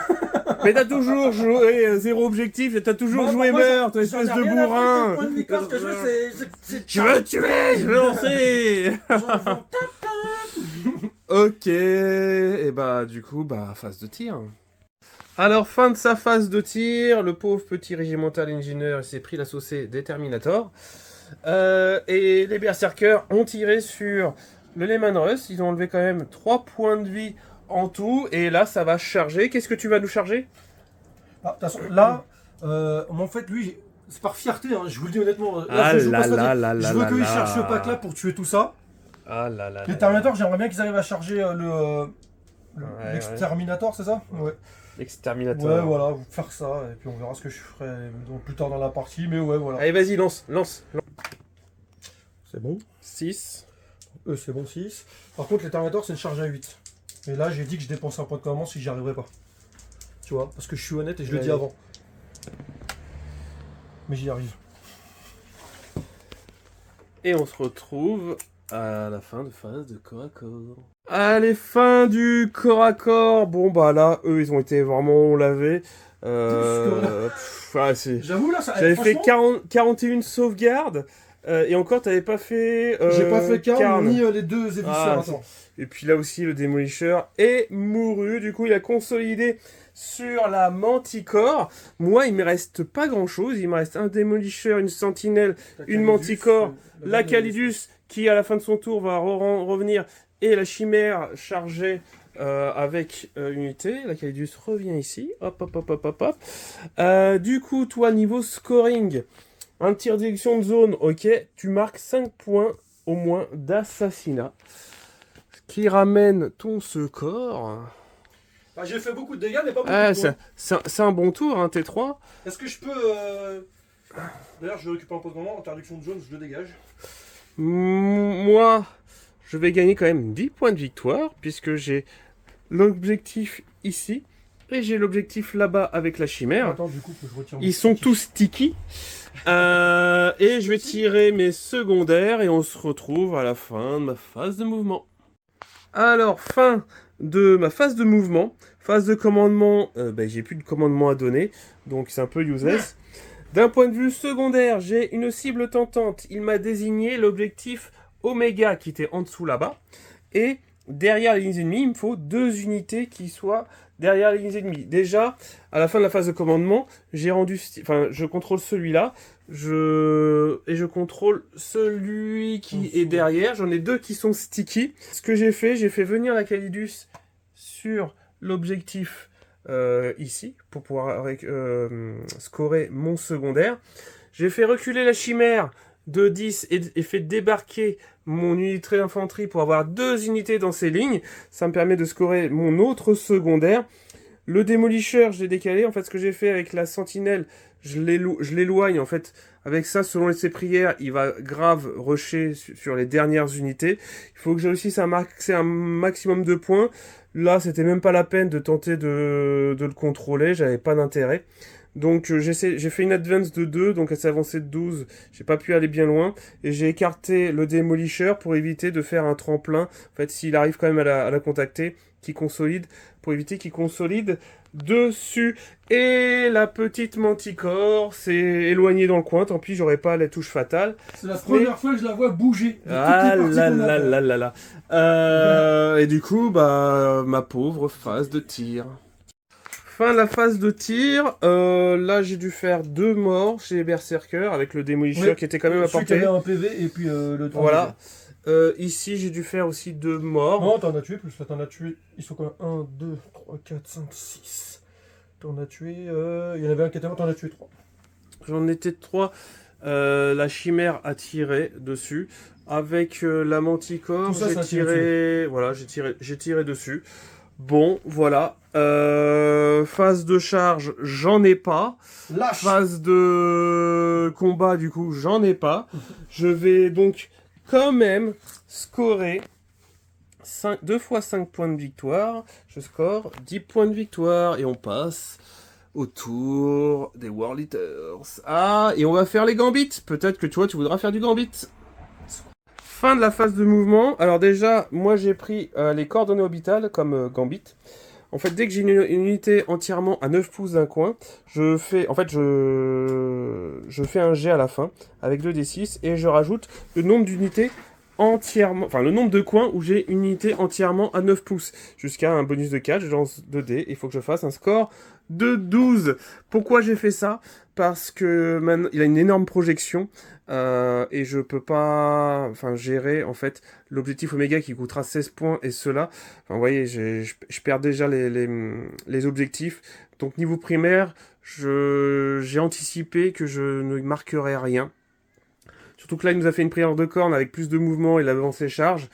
Mais t'as toujours joué zéro objectif, t'as toujours joué meurtre, espèce de bourrin. Je veux tuer, je veux lancer. Ok, et bah du coup, bah phase de tir. Alors, fin de sa phase de tir, le pauvre petit régimental engineer s'est pris la saucée des Terminators. Et les Berserkers ont tiré sur le Lehman Russ. Ils ont enlevé quand même 3 points de vie en tout. Et là, ça va charger. Qu'est-ce que tu vas nous charger? Ah, de toute façon, là, en fait, lui, c'est par fierté, hein, je vous le dis honnêtement. Là, Ah je joue pas là ça, là là je veux là qu'ils là. cherchent ce pack là pour tuer tout ça. Ah là là Les là. Terminators, j'aimerais bien qu'ils arrivent à charger Ouais, l'exterminator, c'est ça? Ouais. Exterminator. Ouais, voilà, faire ça, et puis on verra ce que je ferai plus tard dans la partie, mais ouais, voilà. Allez, vas-y, lance. C'est bon. 6. C'est bon, 6. Par contre, les Terminators, c'est une charge à 8. Et là, j'ai dit que je dépensais un point de commandement si j'y arriverais pas. Tu vois, parce que je suis honnête et je le dis avant. Mais j'y arrive. Et on se retrouve à la fin de phase de corps à corps. Allez, fin du corps à corps. Bon, bah là, eux, ils ont été vraiment lavés. Ouais, J'avoue, là, ça. J'avais fait 41 sauvegardes. Et encore, t'avais pas fait. J'ai pas fait Karn ni les deux Ah, éviscères. et puis là aussi, le Demolisher est mouru. Du coup, il a consolidé sur la Manticore. Moi, il me reste pas grand chose. Il me reste un Demolisher, une Sentinelle, une Manticore, la Calidus qui, à la fin de son tour, va revenir. Et la Chimère chargée avec unité. La Calidus revient ici. Hop, hop, hop, hop, hop, hop. Du coup, toi, niveau scoring, un tir d'élection de zone, ok. Tu marques 5 points au moins d'assassinat. Ce qui ramène ton score. Ah, j'ai fait beaucoup de dégâts, mais pas beaucoup. C'est un bon tour, hein, T3. Est-ce que je peux. D'ailleurs, je récupère un point de commandement, interdiction de zone, je le dégage. Moi, je vais gagner quand même 10 points de victoire, puisque j'ai l'objectif ici, et j'ai l'objectif là-bas avec la chimère. Attends, du coup, que je retire. Ils sont tous sticky. Et je vais tirer mes secondaires, et on se retrouve à la fin de ma phase de mouvement. Alors, fin de ma phase de mouvement. Phase de commandement, j'ai plus de commandement à donner, donc c'est un peu useless. D'un point de vue secondaire, j'ai une cible tentante. Il m'a désigné l'objectif Oméga qui était en dessous là-bas. Et derrière les lignes ennemies, il me faut 2 unités qui soient derrière les lignes ennemies. Déjà, à la fin de la phase de commandement, je contrôle celui-là. Et je contrôle celui qui est derrière. J'en ai 2 qui sont sticky. Ce que j'ai fait venir la Calidus sur l'objectif ici, pour pouvoir scorer mon secondaire. J'ai fait reculer la chimère de 10 et fait débarquer mon unité d'infanterie pour avoir 2 unités dans ces lignes. Ça me permet de scorer mon autre secondaire. Le Demolisher, je l'ai décalé. En fait, ce que j'ai fait avec la Sentinelle, je l'éloigne. En fait, avec ça, selon ses prières, il va grave rusher sur les dernières unités. Il faut que je réussisse à marquer un maximum de points. Là, c'était même pas la peine de tenter de le contrôler. J'avais pas d'intérêt. Donc, j'ai fait une advance de 2, donc elle s'est avancée de 12. J'ai pas pu aller bien loin. Et j'ai écarté le Demolisher pour éviter de faire un tremplin. En fait, s'il arrive quand même à la contacter, qui consolide, pour éviter qu'il consolide dessus. Et la petite Manticore s'est éloignée dans le coin. Tant pis, j'aurais pas la touche fatale. C'est la première fois que je la vois bouger. Ah là là là là là. Et du coup, ma pauvre phase de tir. Fin de la phase de tir. Là, j'ai dû faire 2 morts chez les Berserkers avec le Demolisher qui était quand même à portée. Qui avait un PV et puis le 3. Voilà. Ici, j'ai dû faire aussi 2 morts. Non, t'en as tué plus. Là, t'en as tué. Ils sont quand même 1, 2, 3, 4, 5, 6. T'en as tué. Il y en avait un qui était mort, t'en as tué 3. J'en étais 3. La chimère a tiré dessus. Avec la Manticore, j'ai tiré dessus. Bon, voilà. Phase de charge, j'en ai pas. Lâche. Phase de combat, du coup, j'en ai pas. Je vais donc quand même scorer 2 fois 5 points de victoire. Je score 10 points de victoire. Et on passe au tour des World Eaters. Ah, et on va faire les gambits. Peut-être que tu voudras faire du gambit. Fin de la phase de mouvement. Alors déjà, moi j'ai pris les coordonnées orbitales comme gambit. En fait, dès que j'ai une unité entièrement à 9 pouces d'un coin, je fais un jet à la fin avec 2d6 et je rajoute le nombre d'unités entièrement, enfin le nombre de coins où j'ai une unité entièrement à 9 pouces jusqu'à un bonus de 4, je lance 2d, il faut que je fasse un score de 12. Pourquoi j'ai fait ça? Parce que maintenant, il a une énorme projection et je peux pas gérer en fait l'objectif Oméga qui coûtera 16 points et cela. Enfin, vous voyez, je perds déjà les objectifs. Donc niveau primaire, j'ai anticipé que je ne marquerai rien. Surtout que là, il nous a fait une prière de corne avec plus de mouvement, il avance ses charges.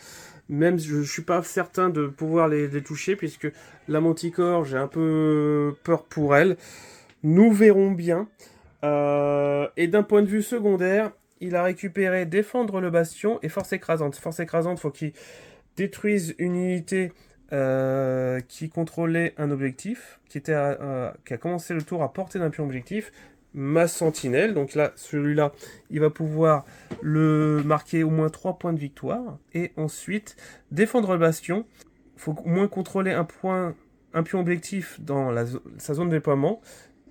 Même je suis pas certain de pouvoir les toucher, puisque la Manticore, j'ai un peu peur pour elle. Nous verrons bien. Et d'un point de vue secondaire, il a récupéré défendre le bastion et force écrasante. Force écrasante, faut qu'il détruise une unité qui contrôlait un objectif, qui a commencé le tour à portée d'un pion objectif. Ma sentinelle, donc là, celui-là, il va pouvoir le marquer au moins 3 points de victoire. Et ensuite, défendre le bastion. Il faut au moins contrôler un pion objectif dans sa zone de déploiement.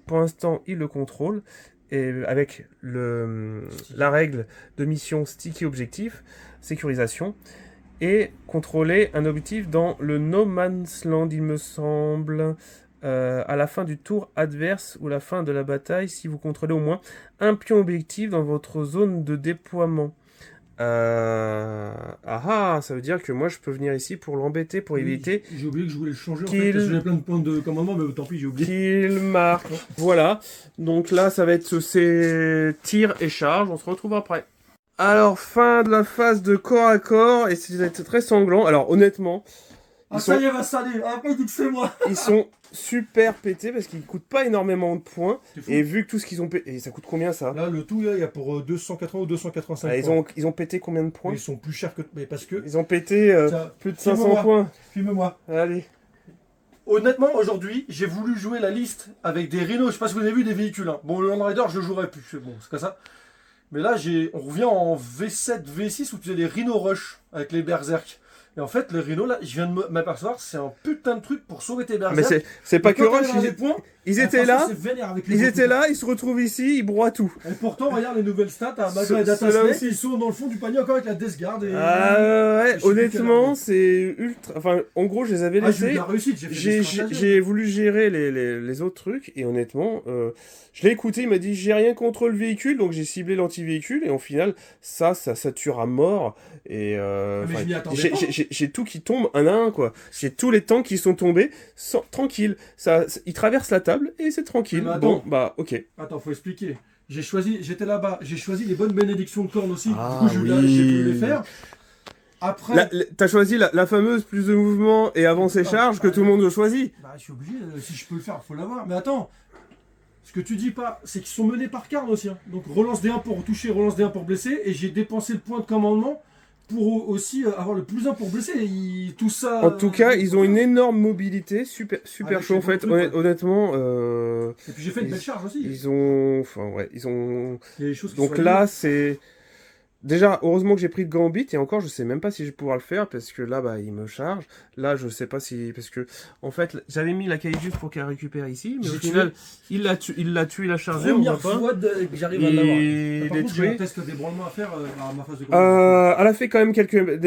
Pour l'instant, il le contrôle. Et avec la règle de mission sticky objectif, sécurisation. Et contrôler un objectif dans le No Man's Land, il me semble. À la fin du tour adverse ou la fin de la bataille, si vous contrôlez au moins un pion objectif dans votre zone de déploiement. Ça veut dire que moi je peux venir ici pour l'embêter, pour éviter. J'ai oublié que je voulais le changer en fait, parce que j'avais plein de points de commandement, mais tant pis, j'ai oublié. Qu'il marque. Voilà. Donc là, ça va être ces tirs et charges. On se retrouve après. Alors, fin de la phase de corps à corps, et c'est très sanglant. Alors, honnêtement. Ça y est, va saler. Après, il dit que c'est moi. Ils sont super pétés parce qu'ils coûtent pas énormément de points. Et vu que tout ce qu'ils ont pété. Et ça coûte combien ça? Là, le tout, il y a pour 280 ou 285 points. Ils ont pété combien de points? Ils sont plus chers que. Mais parce que. Ils ont pété plus de 500 points. Filme-moi. Allez. Honnêtement, aujourd'hui, j'ai voulu jouer la liste avec des rhinos. Je sais pas si vous avez vu des véhicules. Hein. Bon, le Land Raider, je le jouerai plus. Bon, c'est comme ça. Mais là, on revient en V7, V6 où tu as les Rhino Rush avec les Berserk. Et en fait, les rhinos, là, je viens de m'apercevoir, c'est un putain de truc pour sauver tes berserk. Mais c'est pas que Rush, ils étaient là, ils se retrouvent ici, ils broient tout. Et pourtant, regarde les nouvelles stats à Maga et Data Snake, ils sont dans le fond du panier encore avec la Death Guard. Et... ouais, honnêtement, c'est ultra. Enfin, en gros, je les avais laissés. J'ai voulu gérer les autres trucs, et honnêtement, je l'ai écouté, il m'a dit j'ai rien contre le véhicule, donc j'ai ciblé l'anti-véhicule, et au final, ça tue à mort. Et j'ai tout qui tombe un à un, quoi. J'ai tous les tanks qui sont tombés tranquille. Ils traversent la table et c'est tranquille. Bon, bah, ok. Attends, faut expliquer. J'étais là-bas, j'ai choisi les bonnes bénédictions de cornes aussi. Ah, du coup, j'ai pu les faire. Après. T'as choisi la fameuse plus de mouvement et avance et charge que tout le monde choisit. Bah, je suis obligé. Si je peux le faire, faut l'avoir. Mais attends. Ce que tu dis pas, c'est qu'ils sont menés par Karn aussi. Hein. Donc relance D1 pour toucher, relance D1 pour blesser. Et j'ai dépensé le point de commandement pour aussi avoir le plus 1 pour blesser. Tout ça. En tout cas, ils ont une énorme mobilité, super chaud en fait. Honnêtement. Et puis j'ai fait une belle charge aussi. Ils ont. Enfin, ouais, ils ont. Il y a des choses qui donc là, c'est. Déjà, heureusement que j'ai pris le Gambit, et encore, je sais même pas si je vais pouvoir le faire, parce que là, bah, il me charge. Là, je sais pas si... Parce que, en fait, j'avais mis la caille juste pour qu'elle récupère ici, mais au final, il l'a tué, il a chargé, première fois que j'arrive à l'avoir. Il est tué. J'ai un test d'ébranlement à faire à ma phase de combat. Elle a fait quand même quelques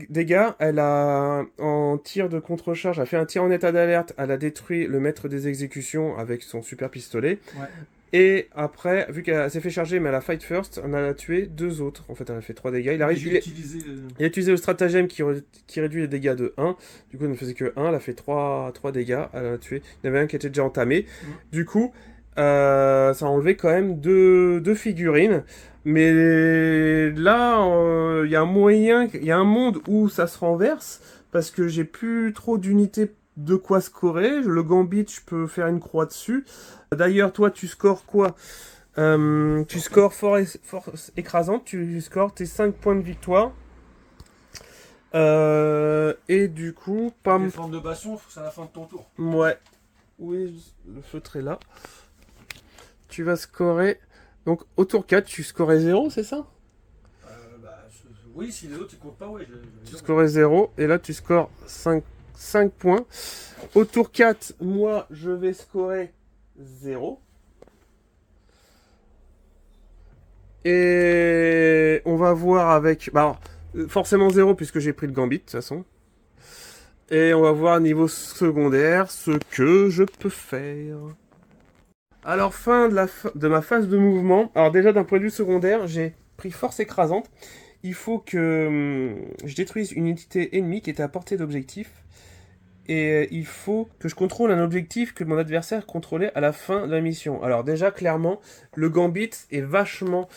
dégâts. Elle a, en tir de contre-charge, elle a fait un tir en état d'alerte. Elle a détruit le maître des exécutions avec son super pistolet. Ouais. Et après, vu qu'elle s'est fait charger, mais elle a fight first, on a tué 2 autres. En fait, elle a fait 3 dégâts. Il a utilisé le stratagème qui réduit les dégâts de 1. Du coup, elle ne faisait que 1. Elle a fait 3 dégâts. Elle a tué. Il y en avait un qui était déjà entamé. Du coup, ça a enlevé quand même 2 figurines. Mais là, il y a un moyen, il y a un monde où ça se renverse. Parce que j'ai plus trop d'unités de quoi scorer. Le gambit, je peux faire une croix dessus. D'ailleurs, toi, tu scores quoi? Tu scores force écrasante, tu scores tes 5 points de victoire. Et du coup, Les formes de basson, c'est à la fin de ton tour. Ouais. Oui, le feutre est là. Tu vas scorer. Donc, au tour 4, tu scorais 0, c'est ça? Oui, si les autres ils comptent pas, ouais. Tu scorais 0. Et là, tu scores 5 points. Au tour 4, moi, je vais scorer 0. Et on va voir avec... Bah, alors, forcément 0 puisque j'ai pris le gambit de toute façon. Et on va voir niveau secondaire ce que je peux faire. Alors fin de ma phase de mouvement. Alors déjà d'un point de vue secondaire, j'ai pris force écrasante. Il faut que je détruise une entité ennemie qui était à portée d'objectif. Et il faut que je contrôle un objectif que mon adversaire contrôlait à la fin de la mission. Alors déjà clairement, le gambit est vachement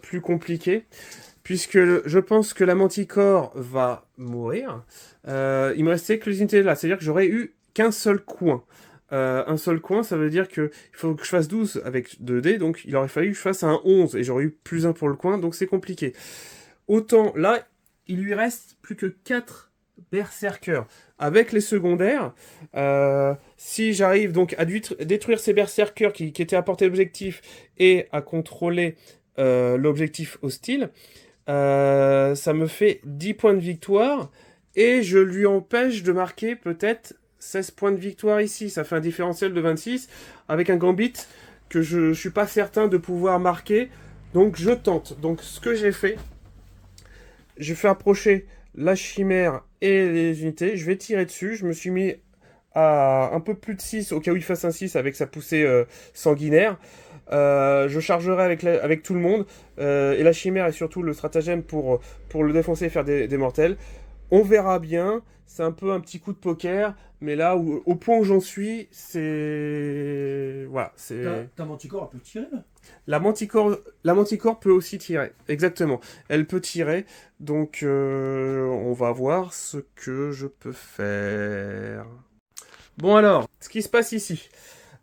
plus compliqué. Puisque je pense que la manticore va mourir. Il me restait que les unités là. C'est-à-dire que j'aurais eu qu'un seul coin. Un seul coin, ça veut dire qu'il faut que je fasse 12 avec 2 dés. Donc il aurait fallu que je fasse un 11. Et j'aurais eu plus 1 pour le coin. Donc c'est compliqué. Autant là, il lui reste plus que 4 berserkers. Avec les secondaires, si j'arrive donc à détruire ces berserkers qui étaient à portée d'objectif et à contrôler l'objectif hostile, ça me fait 10 points de victoire et je lui empêche de marquer peut-être 16 points de victoire ici. Ça fait un différentiel de 26 avec un gambit que je suis pas certain de pouvoir marquer. Donc je tente. Donc ce que j'ai fait, je fais approcher la chimère et les unités. Je vais tirer dessus. Je me suis mis à un peu plus de 6 au cas où il fasse un 6 avec sa poussée sanguinaire. Je chargerai avec tout le monde. Et la chimère est surtout le stratagème pour le défoncer et faire des mortels. On verra bien. C'est un peu un petit coup de poker. Mais là, au point où j'en suis, c'est... Voilà. Ta manticore, elle peut tirer là? La manticore peut aussi tirer. Exactement. Elle peut tirer. Donc, on va voir ce que je peux faire. Bon alors, ce qui se passe ici.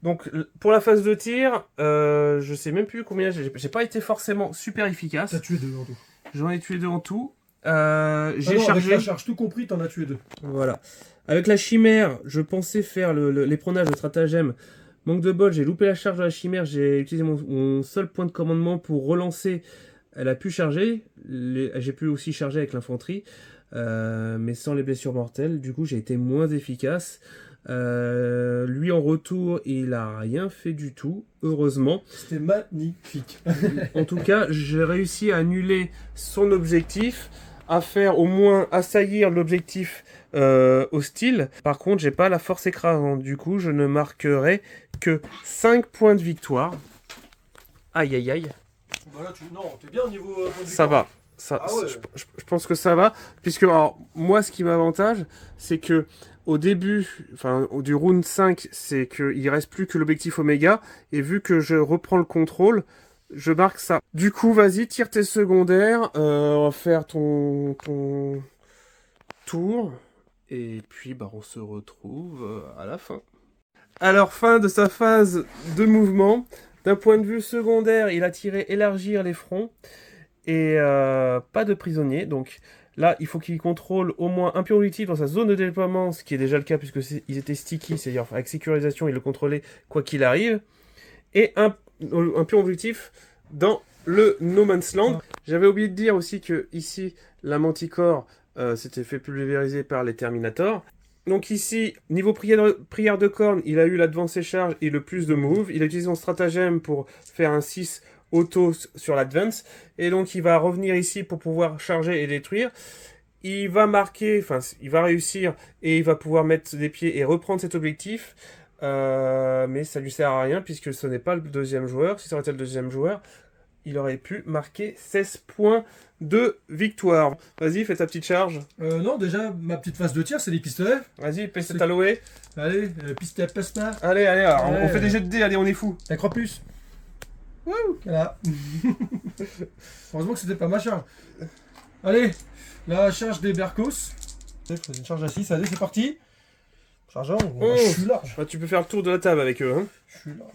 Donc pour la phase de tir, je sais même plus combien j'ai pas été forcément super efficace. T'as tué 2 en tout. J'en ai tué 2 en tout. J'ai chargé. chargé. Avec la charge tout compris, t'en as tué 2. Voilà. Avec la chimère, je pensais faire l'éperonnage de stratagème. Manque de bol, j'ai loupé la charge de la chimère. J'ai utilisé mon seul point de commandement pour relancer. Elle a pu charger. J'ai pu aussi charger avec l'infanterie, mais sans les blessures mortelles. Du coup, j'ai été moins efficace. Lui en retour, il a rien fait du tout, heureusement. C'était magnifique. En tout cas, j'ai réussi à annuler son objectif, à faire au moins assaillir l'objectif hostile. Par contre, j'ai pas la force écrasante. Du coup, je ne marquerai que 5 points de victoire. Aïe aïe aïe. Voilà, non, t'es bien au niveau point de victoire. Ça va. Ouais. Je pense que ça va, puisque alors, moi ce qui m'avantage, c'est que au début, enfin du round 5, c'est qu'il reste plus que l'objectif Oméga, et vu que je reprends le contrôle, je marque ça. Du coup, vas-y, tire tes secondaires, on va faire ton tour, et puis bah, on se retrouve à la fin. Alors, fin de sa phase de mouvement. D'un point de vue secondaire, il a tiré élargir les fronts. Et pas de prisonniers, donc là il faut qu'il contrôle au moins un pion objectif dans sa zone de déploiement, ce qui est déjà le cas puisque ils étaient sticky, c'est-à-dire avec sécurisation il le contrôlait quoi qu'il arrive, et un pion objectif dans le No Man's Land. J'avais oublié de dire aussi que ici la manticore s'était fait pulvériser par les Terminators. Donc ici, niveau prière de corne, il a eu l'advance charge et le plus de move. Il a utilisé son stratagème pour faire un 6 auto sur l'advance, et donc il va revenir ici pour pouvoir charger et détruire. Il va marquer, enfin il va réussir et il va pouvoir mettre des pieds et reprendre cet objectif, mais ça lui sert à rien puisque ce n'est pas le deuxième joueur. Si ça aurait été le deuxième joueur, il aurait pu marquer 16 points de victoire. Vas-y, fais ta petite charge. Non, déjà ma petite phase de tir, c'est les pistolets. Vas-y, pèse ta louée. Allez, pistolet pasta. Allez, on fait des jets de dés, allez, on est fou. La croix plus. Wouh, voilà. Heureusement que c'était pas ma charge. Allez, la charge des Berkos. Une charge à 6, allez, c'est parti. Chargeur, bon, je suis large. Bah, tu peux faire le tour de la table avec eux. Hein. Je suis large.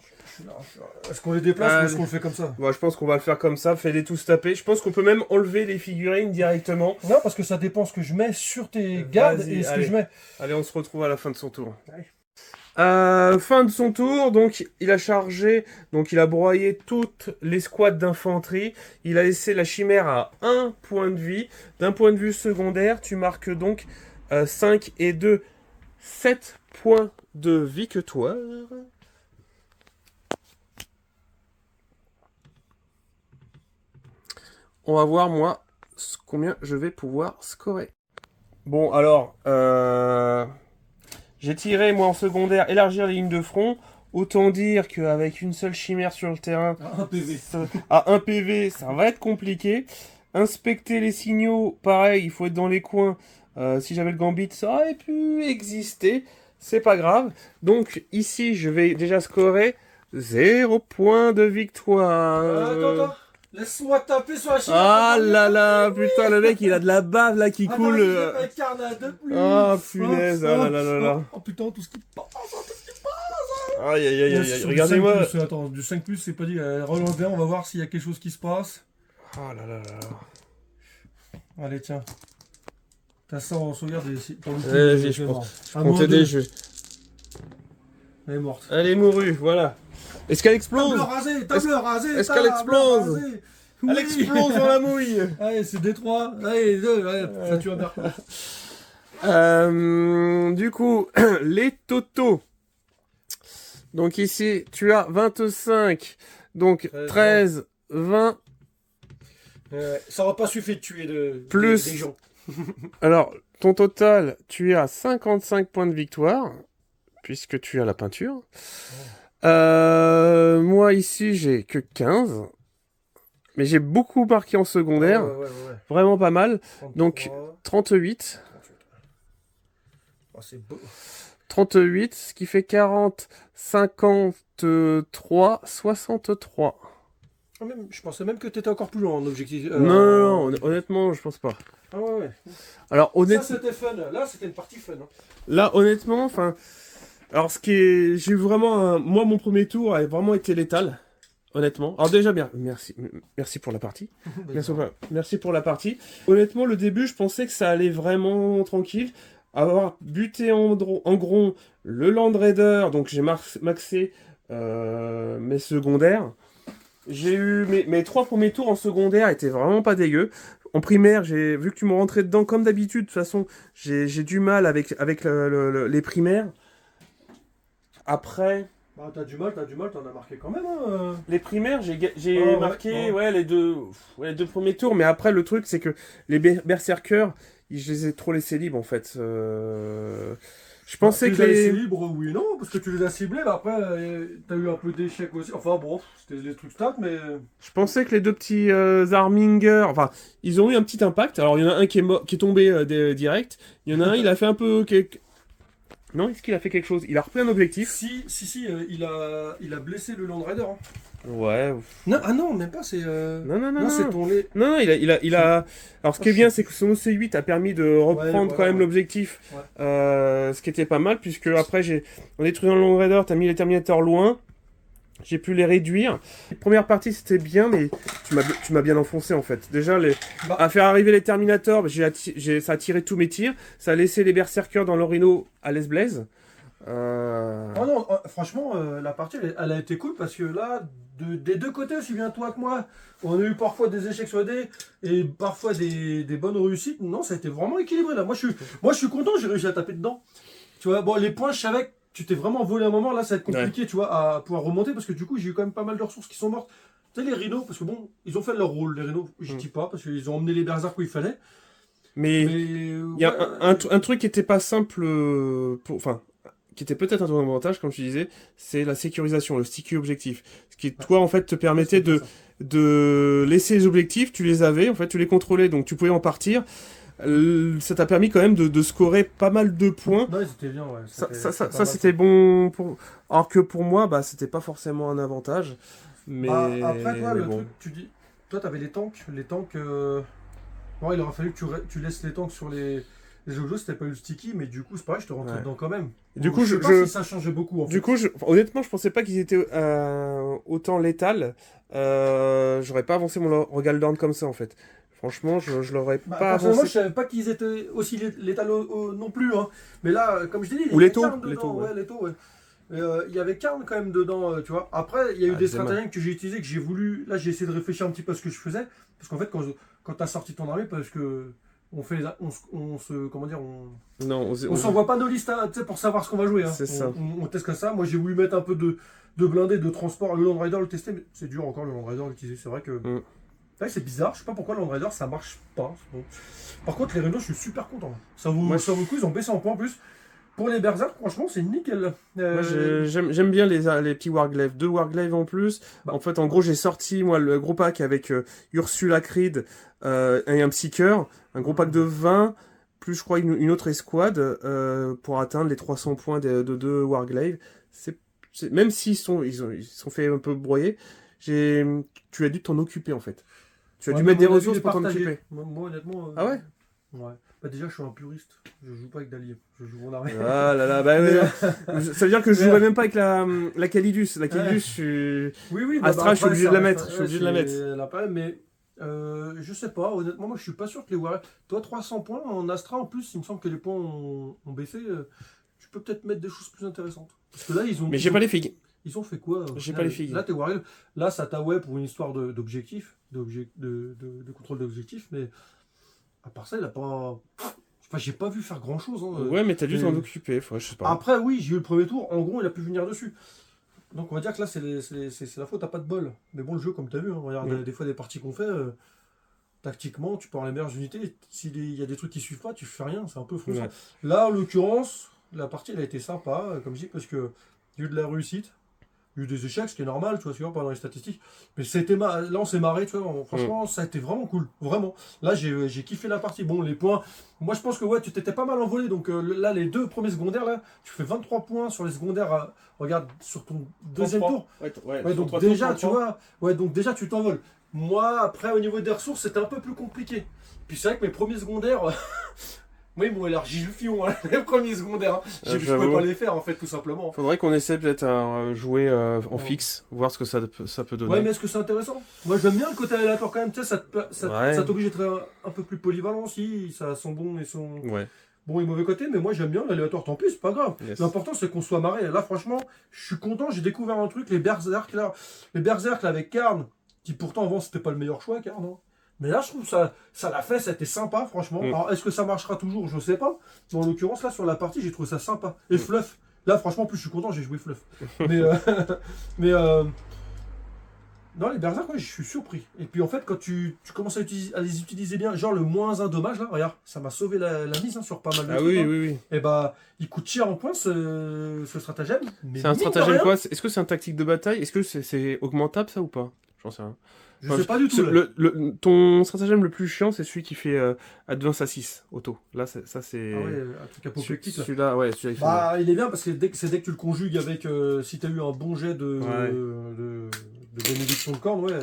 Est-ce qu'on les déplace ou est-ce qu'on le fait comme ça? Bon, je pense qu'on va le faire comme ça, fais-les tous taper. Je pense qu'on peut même enlever les figurines directement. Non, parce que ça dépend ce que je mets sur tes gardes et ce que je mets. Allez, on se retrouve à la fin de son tour. Fin de son tour, donc il a chargé, donc il a broyé toutes les squads d'infanterie. Il a laissé la chimère à 1 point de vie. D'un point de vue secondaire, tu marques donc 5 et 2, 7 points de victoire. On va voir, moi, combien je vais pouvoir scorer. Bon, alors, j'ai tiré, moi, en secondaire, élargir les lignes de front. Autant dire qu'avec une seule chimère sur le terrain, à 1 PV, ça va être compliqué. Inspecter les signaux, pareil, il faut être dans les coins. Si j'avais le gambit, ça aurait pu exister. C'est pas grave. Donc, ici, je vais déjà scorer 0 point de victoire. Attends. Laisse-moi taper sur la chimère. Ah là là, putain, le mec, il a de la bave là qui coule. Ah, punaise, ah là là là là. Oh putain, tout ce qui passe. Aïe aïe aïe aïe, regardez-moi. Attends, du 5+, c'est pas dit. Relance bien, on va voir s'il y a quelque chose qui se passe. Oh là là là. Allez, tiens. T'as ça en sauvegarde et Vas-y, je pense t'aider, je... Elle est morte. Elle est mourue, voilà. Est-ce qu'elle explose? Table rasée. Est-ce qu'elle explose? Oui. Elle explose dans la mouille. Allez, c'est D3. Allez, 2. Allez, ça tue un berre. Du coup, les totaux. Donc ici, tu as 25. Donc 13, 20. Ça n'aura pas suffi de tuer plus des gens. Alors, ton total, tu es à 55 points de victoire, puisque tu as la peinture. Moi, ici, j'ai que 15. Mais j'ai beaucoup marqué en secondaire. Ouais. Vraiment pas mal. 33, Donc, 38. Oh, c'est beau. 38, ce qui fait 40, 53, 63. Je pensais même que tu étais encore plus loin en objectif. Non, honnêtement, je pense pas. Ah ouais. Alors, Ça, c'était fun. Là, c'était une partie fun. Hein. Là, honnêtement, enfin... Alors, j'ai eu vraiment moi, mon premier tour a vraiment été létal, honnêtement. Alors déjà, bien, merci pour la partie. Merci pour la partie. Honnêtement, le début, je pensais que ça allait vraiment tranquille. Avoir buté en gros le Land Raider, donc j'ai maxé mes secondaires. J'ai eu mes 3 premiers tours en secondaire étaient vraiment pas dégueux. En primaire, vu que tu m'as rentré dedans comme d'habitude, de toute façon, j'ai du mal avec les primaires. Après... Bah, t'as du mal, t'en as marqué quand même. Hein. Les primaires, j'ai marqué les deux premiers tours, mais après, le truc, c'est que les berserkers, je les ai trop laissés libres, en fait. Je pensais que les laissés libres, oui, non, parce que tu les as ciblés, mais après, t'as eu un peu d'échecs aussi. Enfin, bon, c'était des trucs stats, mais... Je pensais que les deux petits Armingers, enfin, ils ont eu un petit impact. Alors, il y en a un qui est tombé direct. Il y en a un, il a fait un peu... Non, est-ce qu'il a fait quelque chose? Il a repris un objectif? Si, il a blessé le Land Raider. Hein. Ouais. Non, ah non, même pas, c'est... Non, c'est ton lait. Non, il a... Alors, ce qui est bien, c'est que son OC8 a permis de reprendre quand même l'objectif. Ouais. Ce qui était pas mal, puisque après, en détruisant le Long Raider, t'as mis les Terminators loin. J'ai pu les réduire. La première partie, c'était bien, mais tu m'as bien enfoncé, en fait. Déjà, à faire arriver les Terminators, ça a tiré tous mes tirs. Ça a laissé les Berserkers dans l'Orino à l'Esblaze. Oh non, franchement, la partie, elle a été cool, parce que là, des deux côtés, aussi bien toi que moi, on a eu parfois des échecs sur les dés, et parfois des bonnes réussites. Non, ça a été vraiment équilibré, là. Moi, je suis content, j'ai réussi à taper dedans. Tu vois, bon, les points, je savais que tu t'es vraiment volé un moment, là, ça va être compliqué, tu vois, à pouvoir remonter, parce que du coup, j'ai eu quand même pas mal de ressources qui sont mortes. Tu sais, les rhinos, parce que bon, ils ont fait leur rôle, les rhinos, je dis pas, parce qu'ils ont emmené les berserks où il fallait. Mais il y a un truc qui était pas simple, qui était peut-être un ton avantage, comme tu disais, c'est la sécurisation, le sticky objectif. Ce qui, toi, en fait, te permettait de laisser les objectifs, tu les avais, en fait, tu les contrôlais, donc tu pouvais en partir. Ça t'a permis quand même de scorer pas mal de points. Non, c'était bien, ouais. Ça c'était bon pour... Alors que pour moi, bah, c'était pas forcément un avantage. Mais... après, toi, le truc, tu dis... Toi, t'avais les tanks. Bon, il aurait fallu que tu laisses les tanks sur les Les autres jeux, c'était pas eu le sticky, mais du coup, c'est pareil, je te rentrais Ouais. dedans quand même. Du Donc, coup, je sais pas si ça changeait beaucoup en fait. du coup, honnêtement, je pensais pas qu'ils étaient autant létals. J'aurais pas avancé mon Rogaldorn comme ça, en fait. Franchement, je l'aurais Bah, pas personnellement, avancé. je savais pas qu'ils étaient aussi létals non plus. Hein. Mais là, comme je t'ai dit, Ou il y les avait taux, Karn les taux, dedans. ouais. Ouais, les taux, ouais. Mais, il y avait Karn quand même dedans, tu vois. Après, il y a eu Ah, des Zema. stratagèmes que j'ai utilisés, que j'ai voulu. Là, j'ai essayé de réfléchir un petit peu à ce que je faisais. Parce qu'en fait, quand t'as sorti ton armée, parce que on se. Comment dire Non, on s'envoie pas nos listes hein, tu sais, pour savoir ce qu'on va jouer. Hein. c'est ça. On teste comme ça. Moi, j'ai voulu mettre un peu de blindés, de transport. Le Land Rider, le tester, mais c'est dur encore le Land Rider à l'utiliser. C'est vrai que. Mm. C'est bizarre, je sais pas pourquoi le Land Rider ça marche pas. Bon. Par contre, les Rhinos, je suis super content. Ça vaut Moi, le coup, ils ont baissé en point en plus. Pour les Berserk, franchement, c'est nickel. Moi, j'aime bien les petits Warglaives. 2 Warglaives en plus. Bah. En fait, en gros, j'ai sorti moi le gros pack avec Ursula Creed et un Psyker. Un gros pack de 20, plus je crois une autre escouade pour atteindre les 300 points de 2 Warglaives. Même s'ils ils sont fait un peu broyer, tu as dû t'en occuper en fait. Tu as dû mettre des ressources pour t'en occuper. Moi, honnêtement. Ah ouais? Ouais. Bah, déjà, je suis un puriste. Je joue pas avec d'alliés. Je joue en armée. Ah là là, bah, ça veut dire que je jouerais même pas avec la Calidus. La Calidus, Oui, Astra, je suis obligé de la ça mettre. reste- Je suis obligé de la mettre. c'est la période, mais je sais pas, honnêtement, moi je suis pas sûr que les Warriors. Toi, 300 points en Astra en plus, il me semble que les points ont baissé. Tu peux peut-être mettre des choses plus intéressantes. Parce que là, Mais j'ai pas les figues. ils ont fait quoi J'ai là, pas les filles. Là, tes Warriors, là, ça t'away pour une histoire d'objectif, de contrôle d'objectif, mais à part ça, il a pas. Enfin, j'ai pas vu faire grand chose. Ouais, mais t'as dû t'en mais- occuper, je sais pas. Après, oui, j'ai eu le premier tour. En gros, il a pu venir dessus. Donc, on va dire que là, c'est la faute à pas de bol. Mais bon, le jeu, comme tu as vu, hein, regarde, Mm. des fois, des parties qu'on fait, tactiquement, tu peux avoir les meilleures unités. S'il y a des trucs qui suivent pas, tu fais rien. C'est un peu frustrant. Ouais. Là, en l'occurrence, la partie, elle a été sympa, comme je dis, parce que il y a eu de la réussite. Il y a eu des échecs, ce qui est normal, tu vois, pas dans les statistiques. Mais là, on s'est marré, tu vois. Franchement, ça a été vraiment cool. Vraiment. Là, j'ai kiffé la partie. Bon, les points. Moi, je pense que ouais, tu t'étais pas mal envolé. Donc là, les 2 premiers secondaires, là, tu fais 23 points sur les secondaires. Regarde, sur ton deuxième tour. Ouais, donc déjà, tu vois. Ouais, donc déjà, tu t'envoles. Moi, après, au niveau des ressources, c'était un peu plus compliqué. Puis c'est vrai que mes premiers secondaires. Moi, ils m'ont élargi le fion, hein, les premiers secondaires. Hein. Je pouvais J'avoue. pas les faire, en fait, tout simplement. Faudrait qu'on essaie peut-être à jouer en Ouais. fixe, voir ce que ça peut donner. Ouais, mais est-ce que c'est intéressant? Moi, j'aime bien le côté aléatoire quand même, tu sais, Ouais. ça t'oblige d'être un peu plus polyvalent aussi, ça a son bon Ouais. et mauvais côté, mais moi j'aime bien l'aléatoire, tant pis, c'est pas grave. Yes. L'important c'est qu'on soit marré. Là, franchement, je suis content, j'ai découvert un truc, les Berserk là avec Karn, qui pourtant avant c'était pas le meilleur choix, Karn. Hein. Mais là, je trouve ça l'a fait, ça a été sympa, franchement. Mm. Alors, est-ce que ça marchera toujours? Je sais pas. Mais en l'occurrence, là, sur la partie, j'ai trouvé ça sympa. Et Fluff, là, franchement, plus je suis content, j'ai joué Fluff. mais, mais non, les Berserk, ouais, je suis surpris. Et puis en fait, quand tu commences à les utiliser bien, genre le -1 dommage, là, regarde, ça m'a sauvé la mise hein, sur pas mal de Ah trucs. oui, hein. oui, oui. Et bah, il coûte cher en points ce stratagème. mais C'est un mine de stratagème rien, quoi? Est-ce que c'est un tactique de bataille? Est-ce que c'est augmentable ça ou pas? J'en sais rien. Je sais pas du tout. Là. Ton stratagème le plus chiant, c'est celui qui fait Advance à 6 auto. Là, ça c'est. Ah ouais, un truc apoplectique. Là. Celui-là, ouais, celui-là, il fait mal. Bah, il est bien parce que dès que tu le conjugues avec. Si tu as eu un bon jet Ouais. de bénédiction de corne, ouais,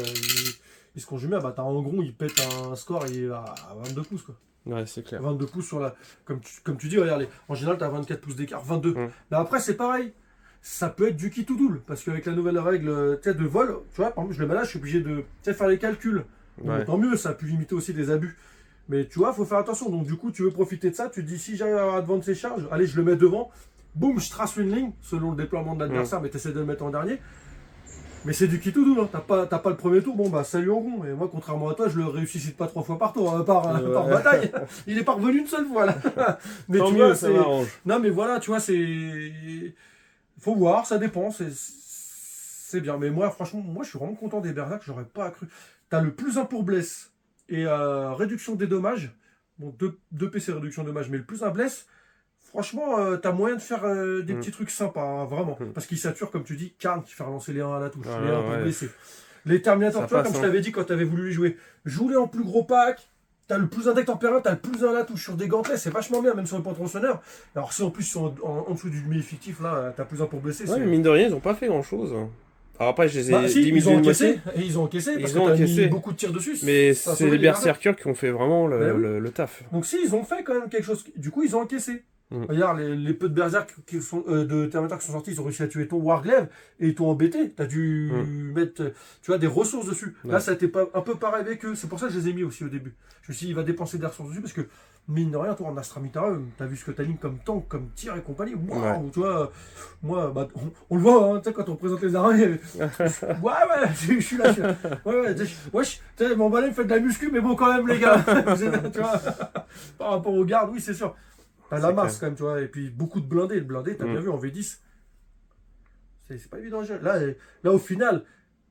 il se conjugue bien. Bah, t'as un gros, il pète un score, il est à 22 pouces quoi. Ouais, c'est clair. 22 pouces sur la. Comme tu dis, regarde, en général, tu as 24 pouces d'écart, 22. Mais après, c'est pareil. Ça peut être du kit ou double. Parce qu'avec la nouvelle règle de vol, tu vois, par exemple, je le mets là, je suis obligé de faire les calculs. Bon, Ouais. tant mieux, ça a pu limiter aussi des abus. Mais tu vois, il faut faire attention. Donc, du coup, tu veux profiter de ça. Tu te dis, si j'arrive à vendre ces charges, allez, je le mets devant. Boum, je trace une ligne selon le déploiement de l'adversaire, mais tu essaies de le mettre en dernier. Mais c'est du kit ou double. Hein. T'as pas le premier tour, bon, bah, salut en rond. Et moi, contrairement à toi, je le réussite pas 3 fois par tour, par bataille. Il est pas revenu une seule fois, là. Mais Tant tu mieux, vois, ça c'est. m'arrange. Non, mais voilà, tu vois, c'est. Faut voir, ça dépend. C'est bien. Mais moi, franchement, moi, je suis vraiment content des Berserk. J'aurais pas cru. T'as le +1 pour bless et réduction des dommages. Bon, 2 PC réduction de dommages, mais le +1 bless. Franchement, t'as moyen de faire des petits trucs sympas, hein, vraiment. Parce qu'il sature, comme tu dis, Karn qui fait relancer les 1 à la touche, les 1 pour blesser. Les Terminators, Ça tu vois, passe, comme je t'avais dit quand t'avais voulu les jouer, joue-les en plus gros pack. T'as le +1 deck tempérant, t'as le +1 à la touche sur des gantelets, c'est vachement bien, même sur le point tronçonneur. Alors, si en plus ils sont en dessous du demi effectif, là, t'as +1 pour blesser. Ouais, c'est- mais mine de rien, ils ont pas fait grand chose. Alors après, je les ai Bah si, ils ont diminués de encaissé, moitié, et ils ont encaissé, parce Ils que ont t'as encaissé. mis beaucoup de tirs dessus. mais ça a c'est sauvé les les gardiens. berserkers qui ont fait vraiment Ben oui. le taf. Donc si, ils ont fait quand même quelque chose. Du coup, ils ont encaissé. Mm. Regarde, les peu de berserk de Terminator qui sont sortis, ils ont réussi à tuer ton Warglaive et ils t'ont embêté. T'as dû mettre, tu vois, des ressources dessus. Ouais. Là, ça a été un peu pareil avec eux. C'est pour ça que je les ai mis aussi au début. Je me suis dit, il va dépenser des ressources dessus parce que, mine de rien, toi, en Astra Militare, t'as vu ce que t'as mis comme tank, comme tir et compagnie. Waouh, tu vois, moi, bah, on le voit, hein, tu sais, quand on présente les armées. Ouais, je suis là. Ouais, tu sais, mon balai me fait de la muscu, mais bon, quand même, les gars. Tu vois, par rapport aux gardes, oui, c'est sûr. T'as la C'est masse clair. quand même, tu vois, et puis beaucoup de blindés. Le blindé, t'as bien vu en V10. C'est pas évident. Là, au final,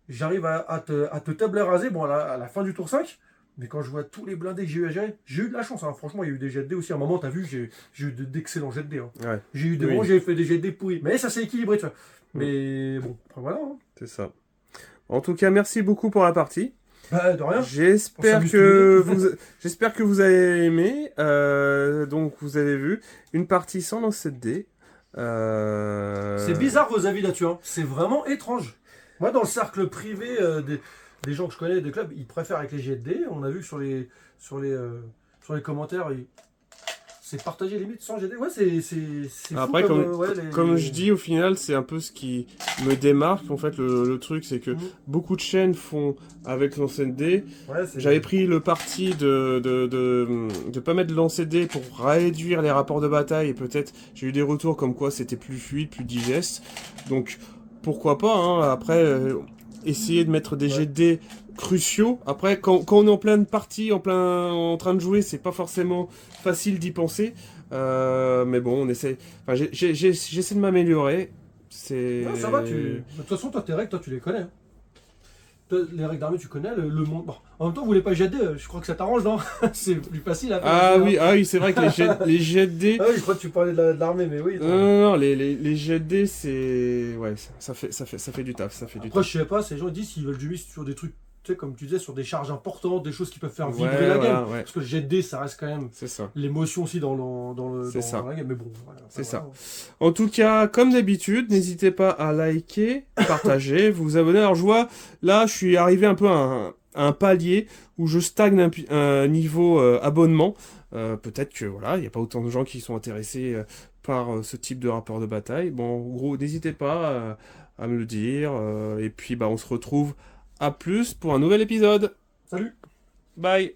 j'arrive à te table raser, bon, à la fin du tour 5, mais quand je vois tous les blindés que j'ai eu à gérer, j'ai eu de la chance. Hein. Franchement, il y a eu des jets de dés aussi. À un moment, t'as vu, j'ai eu d'excellents jets de dés. Hein. Ouais, J'ai eu des Oui. moments où j'ai fait des jets de dés pourris. Mais ça s'est équilibré, tu vois. Mais bon, après, voilà. Hein. c'est ça. En tout cas, merci beaucoup pour la partie. Bah, de rien. J'espère s'amuse que tous les j'espère que vous avez aimé. Donc vous avez vu une partie sans lancer de dés. C'est bizarre vos avis là-dessus. Hein. C'est vraiment étrange. Moi, dans le cercle privé des gens que je connais, des clubs, ils préfèrent avec les jets de dés. On a vu que sur les commentaires, c'est partagé limite sans jet de dés. Ouais, c'est fou Après, comme je dis, au final, c'est un peu ce qui me démarque. En fait, le truc, c'est que beaucoup de chaînes font avec lancer de dés. Ouais, J'avais pris le parti de pas mettre de lancer de dés pour réduire les rapports de bataille. Et peut-être, j'ai eu des retours comme quoi c'était plus fluide, plus digeste. Donc, pourquoi pas, hein. Après, essayer de mettre des jets de dés cruciaux. Après, quand on est en pleine partie, en train de jouer, c'est pas forcément facile d'y penser. Mais bon, on essaie. Enfin, j'essaie de m'améliorer. C'est. Non, ça va, de toute façon, toi, tes règles, toi, tu les connais. Hein. Toi, les règles d'armée, tu connais, le monde. Bon, en même temps, vous voulez pas GD, je crois que ça t'arrange, non? C'est plus facile à faire. Ah oui, c'est vrai que les jets de dés. Ah oui, je crois que tu parlais de l'armée, mais oui. Non, les jets de dés, c'est. Ouais, ça fait du taf. Ça fait du Après, taf. je sais pas, ces gens ils disent s'ils veulent du mise sur des trucs, tu sais, comme tu disais, sur des charges importantes, des choses qui peuvent faire vibrer Ouais, la voilà, game. ouais. Parce que le jet de dés, ça reste quand même C'est ça. l'émotion aussi dans C'est ça. la game. Mais bon, voilà, C'est voilà. En tout cas, comme d'habitude, n'hésitez pas à liker, partager, vous abonner. Alors je vois, là, je suis arrivé un peu à un palier où je stagne un niveau abonnement. Peut-être que voilà, il n'y a pas autant de gens qui sont intéressés par ce type de rapport de bataille. Bon, en gros, n'hésitez pas à me le dire. Et puis, bah, on se retrouve à plus pour un nouvel épisode. Salut! Bye!